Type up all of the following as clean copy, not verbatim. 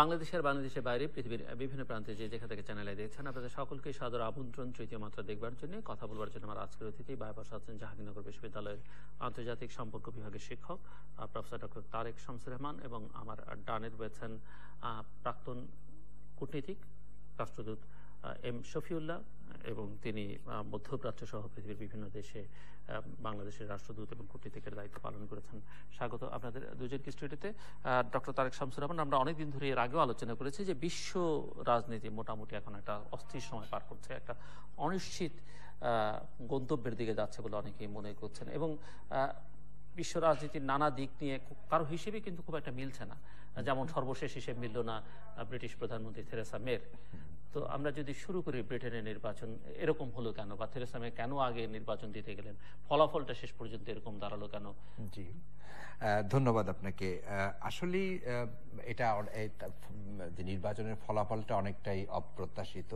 বাংলাদেশের বাইরে পৃথিবীর বিভিন্ন প্রান্তে যেখান থেকে চ্যানেলে দেখছেন, আপনাদের সকলকে সাদর আমন্ত্রণ তৃতীয় মাত্রা দেখবার জন্য। কথা বলবার জন্য আমার আজকের অতিথি বাইপাস আছেন জাহাঙ্গীরনগর বিশ্ববিদ্যালয়ের আন্তর্জাতিক সম্পর্ক বিভাগের শিক্ষক প্রফেসর ডক্টর তারেক শামসুর রহমান, এবং আমার ডানে রয়েছেন প্রাক্তন কূটনীতিক রাষ্ট্রদূত এম শফিউল্লাহ, এবং তিনি মধ্যপ্রাচ্য সহ পৃথিবীর বিভিন্ন দেশে বাংলাদেশের রাষ্ট্রদূত এবং কূটনীতিকের দায়িত্ব পালন করেছেন। স্বাগত আপনাদের দুজনকে স্টুডিওতে। ডক্টর তারেক শামসুর রহমান, আমরা অনেকদিন ধরে এর আগেও আলোচনা করেছি যে বিশ্ব রাজনীতি মোটামুটি এখন একটা অস্থির সময় পার করছে, একটা অনিশ্চিত গন্তব্যের দিকে যাচ্ছে বলে অনেকেই মনে করছেন, এবং বিশ্ব রাজনীতির নানা দিক নিয়ে কারো হিসেবে কিন্তু খুব একটা মিলছে না। যেমন সর্বশেষ হিসেবে মিলল না ব্রিটিশ প্রধানমন্ত্রী থেরেসা মের। তো আমরা যদি শুরু করি, ব্রিটেনের নির্বাচন এরকম হলো কেন, বা থেরেসা মে কেন আগে নির্বাচন দিতে গেলেন, ফলাফলটা শেষ পর্যন্ত এরকম দাঁড়ালো কেন? জি, ধন্যবাদ আপনাকে। আসলে এটা যে নির্বাচনের ফলাফলটা অনেকটাই অপ্রত্যাশিত।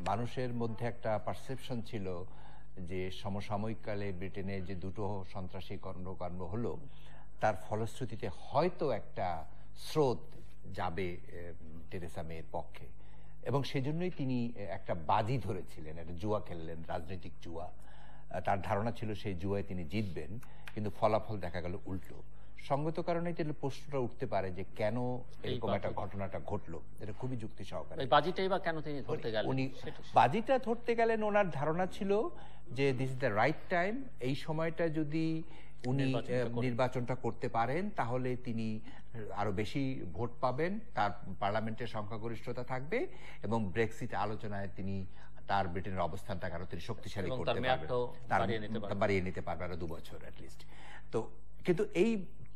মানুষের মধ্যে একটা পারসেপশন ছিল যে সমসাময়িককালে ব্রিটেনে যে দুটো সন্ত্রাসী কর্মকাণ্ড হলো, তার ফলশ্রুতিতে হয়তো একটা স্রোত যাবে থেরেসা মের পক্ষে, এবং সেজন্যই তিনি একটা বাজি ধরেছিলেন, একটা জুয়া খেললেন, রাজনৈতিক জুয়া। তার ধারণা ছিল সেই জুয়ায় তিনি জিতবেন, কিন্তু ফলাফল দেখা গেল উল্টো। সঙ্গত কারণে প্রশ্নটা উঠতে পারে যে কেন এরকম একটা ঘটনাটা ঘটলো। এটা খুবই যুক্তি সহকারে। বাজিটাই বা কেন তিনি ধরতে গেলেন? উনি বাজিটা ধরতে গেলেন, ওনার ধারণা ছিল যে this is the right time, এই সময়টা যদি উনি নির্বাচনটা করতে পারেন তাহলে তিনি আরো বেশি ভোট পাবেন, তার পার্লামেন্টের সংখ্যাগরিষ্ঠতা থাকবে, এবং ব্রেক্সিট আলোচনায় তিনি তার ব্রিটেনের অবস্থানটাকে আরো তিনি শক্তিশালী করতে পারবেন, বাড়িয়ে নিতে পারবে আরো 2 বছর অ্যাটলিস্ট। তো কিন্তু এই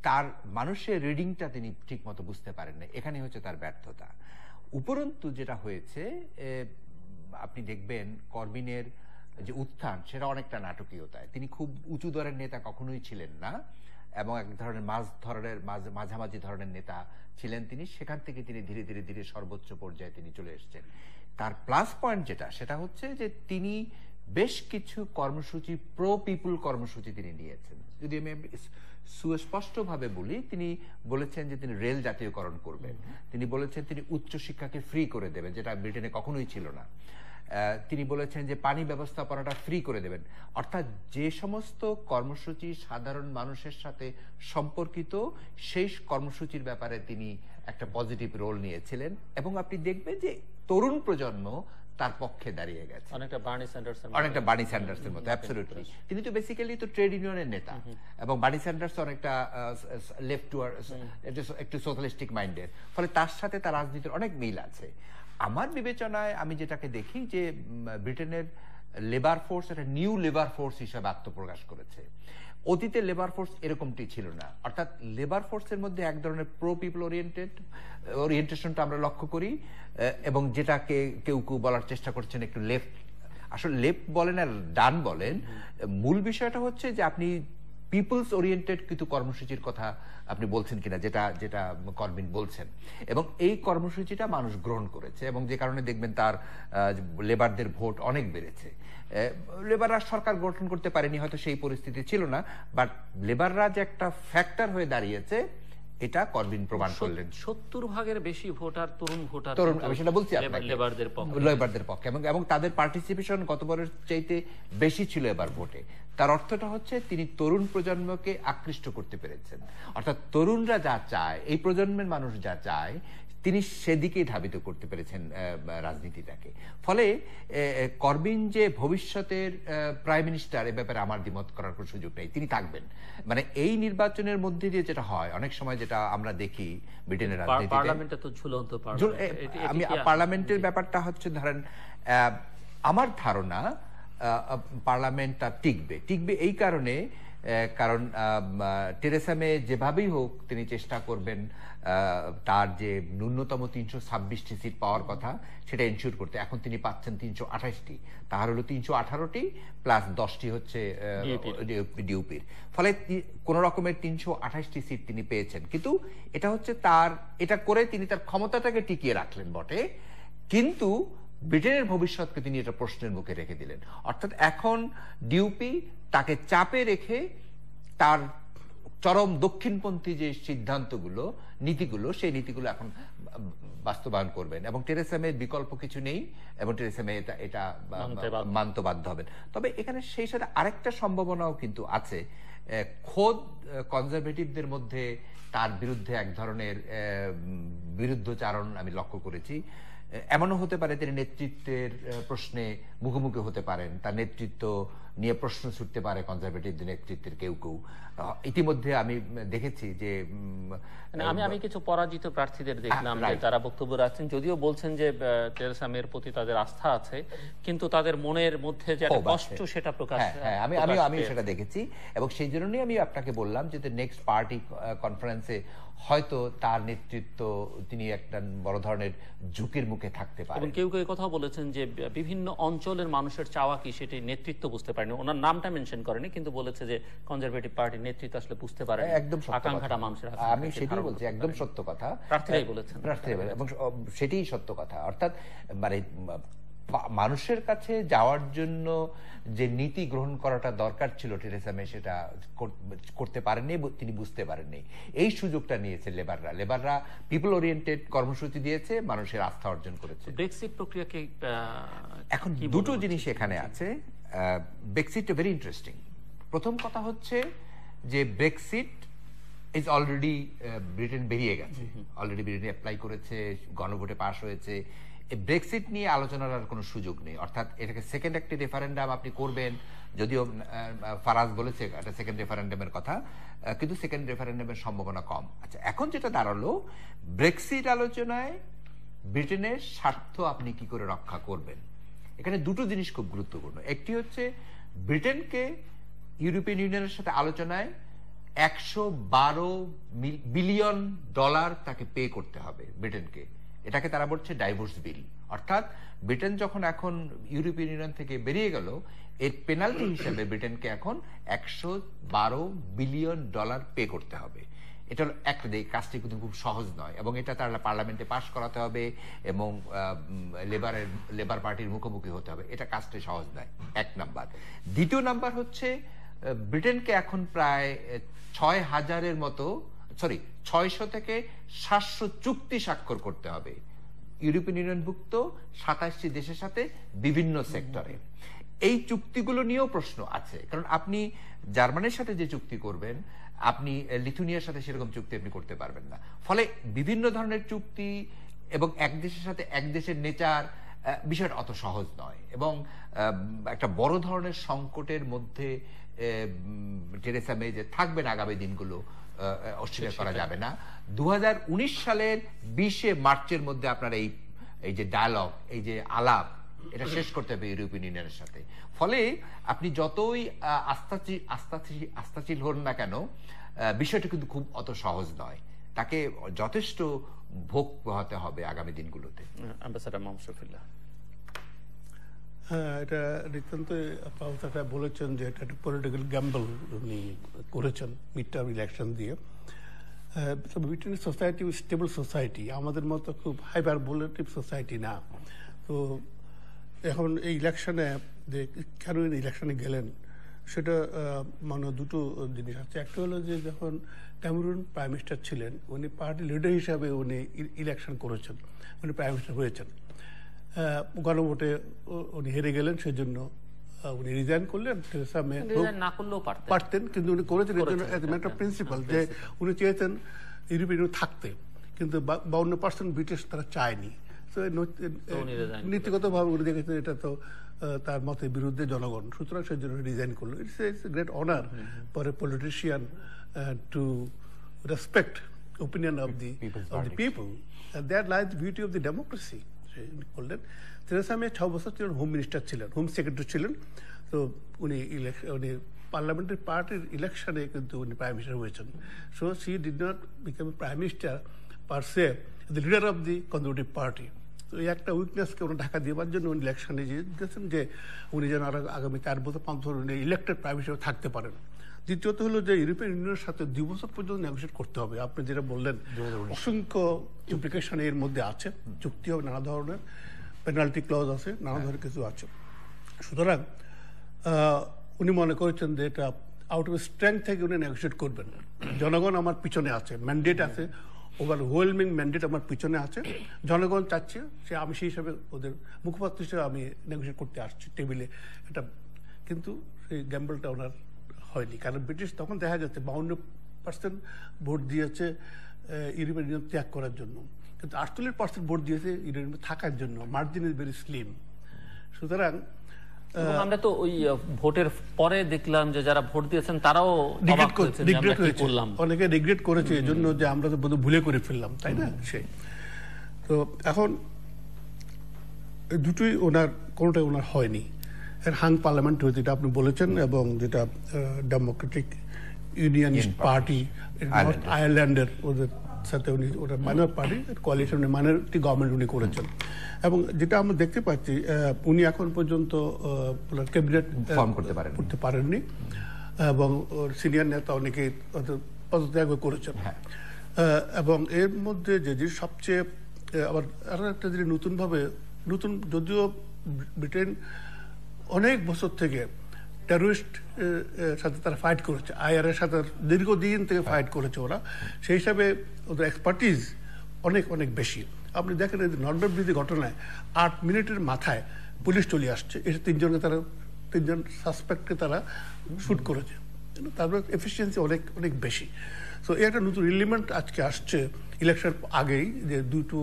তার মানুষের রিডিংটা তিনি ঠিক মতো বুঝতে পারেন না, এখানে হচ্ছে তার ব্যর্থতা। উপরন্তু যেটা হয়েছে, আপনি দেখবেন করবিনের যে উত্থান সেটা অনেকটা নাটকীয়তায়। তিনি খুব উঁচু দরের নেতা কখনোই ছিলেন না, এবং এক ধরনের মাঝামাঝি ধরনের নেতা ছিলেন তিনি। সেখান থেকে তিনি ধীরে ধীরে ধীরে সর্বোচ্চ পর্যায়ে তিনি চলে এসেছেন। তার প্লাস পয়েন্ট সেটা হচ্ছে যে তিনি বেশ কিছু কর্মসূচি, প্রো পিপুল কর্মসূচি তিনি নিয়েছেন। যদি আমি সুস্পষ্টভাবে বলি, তিনি বলেছেন যে তিনি রেল জাতীয়করণ করবেন, তিনি বলেছেন তিনি উচ্চশিক্ষাকে ফ্রি করে দেবেন, যেটা ব্রিটেনে কখনোই ছিল না। তিনি বলেছেন যে পানি ব্যবস্থাপনাটা ফ্রি করে দেবেন। অর্থাৎ যে সমস্ত কর্মসূচি সাধারণ মানুষের সাথে সম্পর্কিত, সেই কর্মসূচির ব্যাপারে তিনি একটা পজিটিভ রোল নিয়েছিলেন, এবং আপনি দেখবেন যে তরুণ প্রজন্ম তার পক্ষে দাঁড়িয়ে গেছে, অনেকটা বার্নি স্যান্ডার্সের মতো। অ্যাবসলিউটলি, তিনি তো বেসিক্যালি তো ট্রেড ইউনিয়নের নেতা, এবং বার্নি স্যান্ডার্স অনেকটা লেফট টুয়ার্ড, একটু সোশ্যালিস্টিক মাইন্ডের, ফলে তার সাথে তার রাজনীতির অনেক মিল আছে। আমার বিবেচনায় আমি যেটাকে দেখি যে ব্রিটেনের লেবার ফোর্স একটা নিউ লেবার ফোর্স হিসাবে আত্মপ্রকাশ করেছে। অতীতে লেবার ফোর্স এরকমটি ছিল না। অর্থাৎ লেবার ফোর্সের মধ্যে এক ধরনের প্রো পিপল ওরিয়েন্টেশনটা আমরা লক্ষ্য করি, এবং যেটাকে কেউ কেউ বলার চেষ্টা করছেন একটু লেফট, আসলে লেফট বলেন আর ডান বলেন, মূল বিষয়টা হচ্ছে যে আপনি পিপলস ওরিয়েন্টেড কিছু কর্মসূচির কথা আপনি বলছেন কিনা, যেটা করবিন বলছেন, এবং এই কর্মসূচিটা মানুষ গ্রহণ করেছে, এবং যে কারণে দেখবেন তার লেবারদের ভোট অনেক বেড়েছে। লেবাররা সরকার গঠন করতে পারেনি, হয়তো সেই পরিস্থিতি ছিল না, বাট লেবাররা যে একটা ফ্যাক্টর হয়ে দাঁড়িয়েছে এটা করবিন প্রমাণ করলেন। 70% বেশি ভোটার তরুণ, আমি সেটা বলছি লেবারদের পক্ষে, এবং তাদের পার্টিসিপেশন গতবারের চাইতে বেশি ছিল এবার ভোটে। তার অর্থটা হচ্ছে তিনি তরুণ প্রজন্মকে আকৃষ্ট করতে পেরেছেন। অর্থাৎ তরুণরা যা চায়, এই প্রজন্মের মানুষ যা চায়, তিনি সেদিকেই ধাবিত করতে পেরেছেন রাজনীতিটাকে। ফলে করবিন যে ভবিষ্যতের প্রাইম মিনিস্টার, এ ব্যাপারে আমার দ্বিমত করার কোনো সুযোগ নেই, তিনি থাকবেন। মানে এই নির্বাচনের মধ্যে দিয়ে যেটা হয় অনেক সময়, যেটা আমরা দেখি ব্রিটেনের রাজনীতিতে, আমি পার্লামেন্টের ব্যাপারটা হচ্ছে, ধরেন আমার ধারণা পার্লামেন্টটা টিকবে এই কারণে, কারণ থেরেসা মে যেভাবেই হোক তিনি চেষ্টা করবেন তার যে ন্যূনতম 326টি সিট পাওয়ার কথা সেটা এনশিওর করতে। এখন তিনি পাচ্ছেন 328টি, তার হলো 318টি প্লাস 10টি হচ্ছে ডিউপির, ফলে কোন রকমের 328টি সিট তিনি পেয়েছেন। কিন্তু এটা হচ্ছে এটা করে তিনি তার ক্ষমতাটাকে টিকিয়ে রাখলেন বটে, কিন্তু ব্রিটেনের ভবিষ্যৎকে তিনি এটা প্রশ্নের মুখে রেখে দিলেন। অর্থাৎ এখন ডিউপি তাকে চাপে রেখে তার চরম দক্ষিণপন্থী যে সিদ্ধান্তগুলো, নীতিগুলো, সেই নীতিগুলো এখন বাস্তবায়ন করবেন, এবং টেরেসা মের বিকল্প কিছু নেই, এবং টেরেসা মে এটা মানতে বাধ্য হবেন। তবে এখানে সেই সাথে আরেকটা সম্ভাবনাও কিন্তু আছে, খোদ কনজারভেটিভদের মধ্যে তার বিরুদ্ধে এক ধরনের বিরুদ্ধচারণ আমি লক্ষ্য করেছি। এমনও হতে পারে তিনি নেতৃত্বের প্রশ্নে মুখোমুখি হতে পারেন, তার নেতৃত্ব নিয়ে প্রশ্ন ছুটতে পারে কনজারভেটিভ নেতৃত্বের কেউ কেউ। ইতিমধ্যে আমি দেখেছি যে আমি কিছু পরাজিত প্রার্থীদের দেখলাম যে তারা বক্তব্য রাখছেন, যদিও বলছেন যে টেরেসা মের প্রতি তাদের আস্থা আছে, কিন্তু তাদের মনের মধ্যে যে একটা কষ্ট সেটা প্রকাশ। আমি সেটা দেখেছি, এবং সেই জন্যই আমি আপনাকে বললাম যে নেক্সট পার্টি কনফারেন্সে হয়তো তার নেতৃত্ব তিনি একটা বড় ধরনের ঝুঁকির মুখে থাকতে পারেন। কেউ কেউ কথা বলেছেন যে বিভিন্ন অঞ্চলের মানুষের চাওয়া কি সেটি নেতৃত্ব বুঝতে পারেনি। ওনার নামটা মেনশন করেনি, কিন্তু বলেছে যে কনজারভেটিভ পার্টির নেতৃত্ব আসলে বুঝতে পারে একদম আকাঙ্ক্ষাটা মানুষের। আমি সেটাই বলছি, একদম সত্য কথা, প্রার্থীরাই বলেছেন, এবং সেটাই সত্য কথা। অর্থাৎ মানে মানুষের কাছে যাওয়ার জন্য যে নীতি গ্রহণ করাটা দরকার ছিল টেরেসা মে সেটা করতে পারেননি, তিনি বুঝতে পারেননি। এই সুযোগটা নিয়েছে লেবাররা পিপল ওরিয়েন্টেড কর্মসূচি দিয়েছে, মানুষের আস্থা অর্জন করেছে। ব্রেক্সিট প্রক্রিয়াকে এখন দুটো জিনিস এখানে আছে। Brexit very interesting. প্রথম কথা হচ্ছে যে ব্রেক্সিট ইজ অলরেডি ব্রিটেন বেরিয়ে গেছে, অলরেডি ব্রিটেন অ্যাপ্লাই করেছে, গণভোটে পাস হয়েছে। ব্রেক্সিট নিয়ে আলোচনার আর কোনো সুযোগ নেই। অর্থাৎ এটাকে সেকেন্ড একটি রেফারেন্ডাম আপনি করবেন, যদিও ফারাজ বলেছে একটা সেকেন্ড রেফারেন্ডামের কথা, কিন্তু সেকেন্ড রেফারেন্ডামের সম্ভাবনা কম। আচ্ছা, এখন যেটা দাঁড়ালো, ব্রেক্সিট আলোচনায় ব্রিটেনের স্বার্থ আপনি কি করে রক্ষা করবেন। এখানে দুটো জিনিস খুব গুরুত্বপূর্ণ। একটি হচ্ছে ব্রিটেনকে ইউরোপিয়ান ইউনিয়নের সাথে আলোচনায় $112 বিলিয়ন তাকে পে করতে হবে ব্রিটেনকে। এটাকে তারা বলছে ডাইভোর্স বিল। অর্থাৎ ব্রিটেন যখন এখন ইউরোপিয়ান ইউনিয়ন থেকে বেরিয়ে গেল, এর পেনাল্টি হিসেবে ব্রিটেনকে এখন $112 বিলিয়ন পে করতে হবে। এটা একটা কাজটি কিন্তু খুব সহজ নয়, এবং এটা তারা পার্লামেন্টে পাস করাতে হবে, এবং লেবার পার্টির মুখোমুখি হতে হবে। এটা কাজটা সহজ নয়, এক নাম্বার। দ্বিতীয় নাম্বার হচ্ছে ব্রিটেনকে এখন প্রায় 600 থেকে 700 চুক্তি স্বাক্ষর করতে হবে ইউরোপিয়ান ইউনিয়নভুক্ত 27টি দেশের সাথে বিভিন্ন সেক্টরে। এই চুক্তিগুলো নিয়েও প্রশ্ন আছে, কারণ আপনি জার্মানির সাথে যে চুক্তি করবেন, আপনি লিথুনিয়ার সাথে সেরকম চুক্তি আপনি করতে পারবেন না। ফলে বিভিন্ন ধরনের চুক্তি এবং এক দেশের সাথে এক দেশের নেচার, বিষয়টা অত সহজ নয়, এবং একটা বড় ধরনের সংকটের মধ্যে টেরেসা মে যে থাকবেন আগামী দিনগুলো অস্বীকার করা যাবে না। 2019 সালের 20 মার্চের মধ্যে আপনার এই যে ডায়ালগ, এই যে এটা শেষ করতে হবে ইউরোপিয়ান ইউনিয়নের সাথে। ফলে আপনি যতই আস্থাশীল হন না কেন, বিষয়টা কিন্তু খুব অত সহজ নয়। তাকে যথেষ্ট ভোগ পোহাতে হবে আগামী দিনগুলোতে। অ্যাম্বাসেডর মামসুফুল্লাহ। হ্যাঁ, এটা নিতান্ত আপনারা বলেছেন যে এটা একটা পলিটিক্যাল গ্যাম্বল উনি করেছেন মিড টার্ম ইলেকশন দিয়ে। ব্রিটেনের সোসাইটি স্টেবল সোসাইটি, আমাদের মতো খুব হাইপারবোলেটিভ সোসাইটি না। তো এখন এই ইলেকশনে যে কেন ইলেকশনে গেলেন, সেটা মানে দুটো জিনিস আছে। একটা হলো যে যখন ক্যামেরুন প্রাইম মিনিস্টার ছিলেন, উনি পার্টি লিডার হিসাবে উনি ইলেকশন করেছেন, উনি প্রাইম মিনিস্টার হয়েছেন। গণভোটে উনি হেরে গেলেন, সেজন্য উনি রিজাইন করলেন। টেরেসা মে না করলেও পারতেন, কিন্তু উনি করেছেন এর জন্য একটা প্রিন্সিপাল যে উনি চেয়েছেন ইউরোপিয়ান ইউনিয়ন থাকতে, কিন্তু 52% ব্রিটিশ তারা চায়নি। নীতিগতভাবে উনি দেখেছেন এটা তো তার মতের বিরুদ্ধে জনগণ, সুতরাং সেই জন্য রিজাইন করলো। It's a great honour for a politician to respect opinion of the people, that lies beauty of the democracy করলেন। টেরেসা মে 6 বছর ছিলেন হোম মিনিস্টার ছিলেন, হোম সেক্রেটারি ছিলেন। তো উনি পার্লামেন্টারি পার্টির ইলেকশনে কিন্তু উনি প্রাইম মিনিস্টার হয়েছেন। So she did not become prime minister per say, the leader of the conservative party. তো এই একটা উইকনেসকে উনি ঢাকা দেওয়ার জন্য উনি ইলেকশনে দিয়েছেন যে উনি যেন আরো আগামী 4 বছর 5 বছর উনি ইলেক্টেড প্রাইম মিনিস্টার থাকতে পারেন। দ্বিতীয়ত হলো যে ইউরোপিয়ান ইউনিয়নের সাথে 2 বছর পর্যন্ত নেগোশিয়েট করতে হবে। আপনি যেটা বললেন, অসংখ্য ইমপ্লিকেশন এর মধ্যে আছে, চুক্তি হবে, নানা ধরনের পেনাল্টি ক্লজ আছে, নানা ধরনের কিছু আছে। সুতরাং উনি মনে করেছেন যে এটা আউট অফ স্ট্রেংথ থেকে উনি নেগোশিয়েট করবেন। জনগণ আমার পিছনে আছে, ম্যান্ডেট আছে, ওভারওয়েলমিং ম্যান্ডেট আমার পিছনে আছে, জনগণ চাচ্ছে সে, আমি সেই হিসাবে ওদের মুখপাত্র হিসেবে আমি নেগোশিয়েট করতে আসছি টেবিলে, এটা। কিন্তু সেই গ্যাম্বলটা ওনার হয়নি, কারণ ব্রিটিশ তখন দেখা যাচ্ছে 52% ভোট দিয়েছে ইউরোপিয়ান ইউনিয়ন ত্যাগ করার জন্য, কিন্তু 48% ভোট দিয়েছে ইউরোপিয়ান থাকার জন্য। Margin is very slim. সুতরাং আমরা তো ওই ভোটের পরে দেখলাম যে যারা ভোট দিয়েছেন তারাও অবাক হয়েছেন যে আমরা কি করলাম। অনেকে রিগ্রেট করেছে এই জন্য যে আমরা তো বোধহয় ভুলে করে ফেললাম, তাই না? সেই তো এখন দুটোই ওনার কোনোটাই ওনার হয়নি। হাং পার্লামেন্ট হয়েছে, যেটা আপনি বলেছেন, এবং যেটা ডেমোক্রেটিক ইউনিয়নিস্ট পার্টি আয়ারল্যান্ডের ওদের সাথে উনি, ওটা minor party coalition, minority government উনি করেছেন। এবং যেটা আমরা দেখতে পাচ্ছি, উনি এখন পর্যন্ত ক্যাবিনেট ফর্ম করতে পারেননি, এবং সিনিয়র নেতা অনেকে পদত্যাগ করেছেন। এবং এর মধ্যে যে সবচেয়ে আবার আরো একটা জিনিস নতুন, যদিও ব্রিটেন অনেক বছর থেকে টেররিস্ট সাথে তারা ফাইট করেছে, আইআরের সাথে দীর্ঘদিন থেকে ফাইট করেছে ওরা, সেই হিসাবে ওদের এক্সপার্টিজ অনেক অনেক বেশি। আপনি দেখেন লন্ডন ব্রিজের ঘটনায় 8 মিনিটের মাথায় পুলিশ চলে আসছে, এসে তিনজন সাসপেক্টকে তারা শুট করেছে। তারপর এফিসিয়েন্সি অনেক অনেক বেশি। সো এই একটা নতুন এলিমেন্ট আজকে আসছে ইলেকশন আগেই, যে দুটো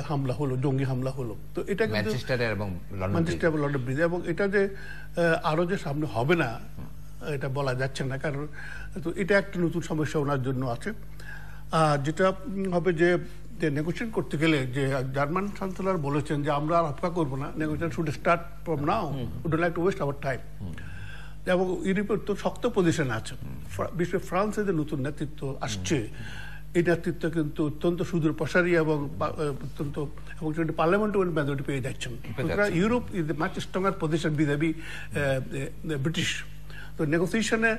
হামলা হলো, জঙ্গি হামলা হলো। তো এটা কিন্তু ম্যানচেস্টার এবং লন্ডন ব্রিজ, এবং এটা যে আরো যে সামনে হবে না এটা বলা যাচ্ছে না, কারণ তো এটা একটা নতুন সমস্যা ওনার জন্য আছে। যেটা হবে যে নেগোশিয়েট করতে গেলে, যে জার্মান চ্যান্সেলর বলেছেন যে আমরা আর অপেক্ষা করবো না, negotiation should start from now, would like to waste our time. এবং ইউরোপের তো শক্ত পজিশন আছে, বিশেষ ফ্রান্সের যে নতুন নেতৃত্ব আসছে, এই নেতৃত্ব কিন্তু অত্যন্ত সুদূর প্রসারী এবং অত্যন্ত, এবং পার্লামেন্টে মেজরিটি পেয়ে যাচ্ছেন। Europe is much stronger position vis a vis British. তো নেগোসিয়েশনে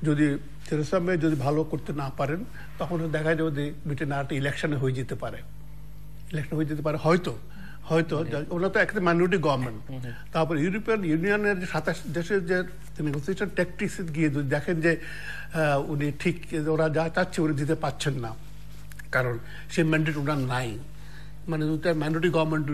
যদি থেরেসা মে যদি ভালো করতে না পারেন, তখন দেখা যাবে যে ব্রিটেন একটা ইলেকশনে হয়ে যেতে পারে, হয়তো ওরা তো একটা মাইনরিটি গভর্নমেন্ট। তারপর ইউরোপিয়ান ইউনিয়নের যে 27 দেশের যে নেগোসিয়েশন ট্যাকটিক্স গিয়ে যদি দেখেন যে উনি ঠিক ওরা যা চাচ্ছে উনি দিতে পারছেন না, কারণ সেই ম্যান্ডেট ওনার নাই, মানে মাইনরিটি গভর্নমেন্ট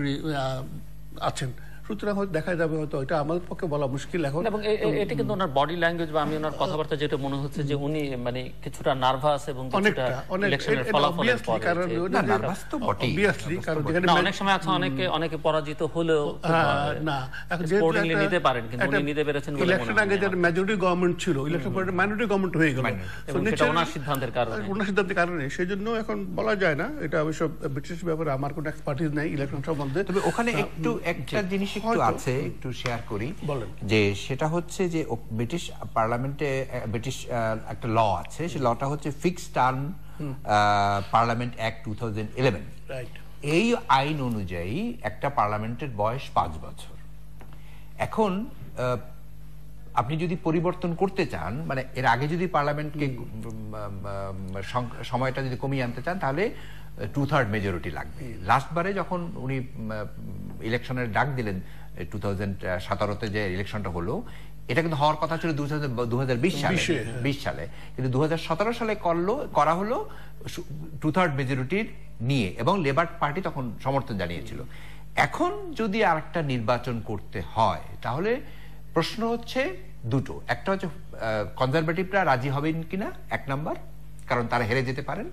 আছেন। সুতরাং হয়তো দেখা যাবে, হয়তো এটা আমাদের পক্ষে বলা মুশকিল এখন। এবং এটা কিন্তু ওনার বডি ল্যাঙ্গুয়েজ বা আমি ওনার কথাবার্তা যেটা মনে হচ্ছে যে উনি মানে কিছুটা নার্ভাস, এবং কিছুটা ইলেকশনের ফলাফলের পরে, কারণ নার্ভাস তো বটেই, অবভিয়াসলি, কারণ যেখানে অনেক সময় আছে অনেকে পরাজিত হলেও না স্পোর্টিংলি নিতে পারেন, কিন্তু উনি নিতে পেরেছেন বলে মনে হয়। ইলেকশন আগে যে মেজরিটি গভর্নমেন্ট ছিল, ইলেকশন পরে মাইনরিটি গভর্নমেন্ট হয়ে গেল, এবং সেটা ওনার সিদ্ধান্তের কারণে, সেজন্য এখন বলা যায় না। এটা অবশ্য ব্রিটিশ ব্যাপারে আমার কোনো এক্সপার্টিজ নাই ইলেকশন সম্বন্ধে। তবে ওখানে একটা জিনিস একটু আছে, একটু শেয়ার করি, যে সেটা হচ্ছে যে ব্রিটিশ পার্লামেন্টে ব্রিটিশ একটা ল আছে, সেই লটা হচ্ছে ফিক্সড টার্ম পার্লামেন্ট অ্যাক্ট 2011। এই আইন অনুযায়ী একটা পার্লামেন্টের বয়স 5 বছর। এখন আপনি যদি পরিবর্তন করতে চান, মানে এর আগে যদি পার্লামেন্টকে সময়টা যদি কমিয়ে আনতে চান, তাহলে 2/3 মেজরিটি লাগবে। লাস্টবারে যখন উনি ইলেকশনের ডাক দিলেন 2017-তে যে ইলেকশনটা হলো, এটা কিন্তু হওয়ার কথা ছিল 2020 সালে, কিন্তু 2017 সালে করা হলো 2/3 মেজরিটির নিয়ে, এবং লেবার পার্টি তখন সমর্থন জানিয়েছিল। এখন যদি আরেকটা নির্বাচন করতে হয়, তাহলে প্রশ্ন হচ্ছে দুটো, একটা হচ্ছে কনজারভেটিভরা রাজি হবেন কিনা, 1 নাম্বার, কারণ তারা হেরে যেতে পারেন,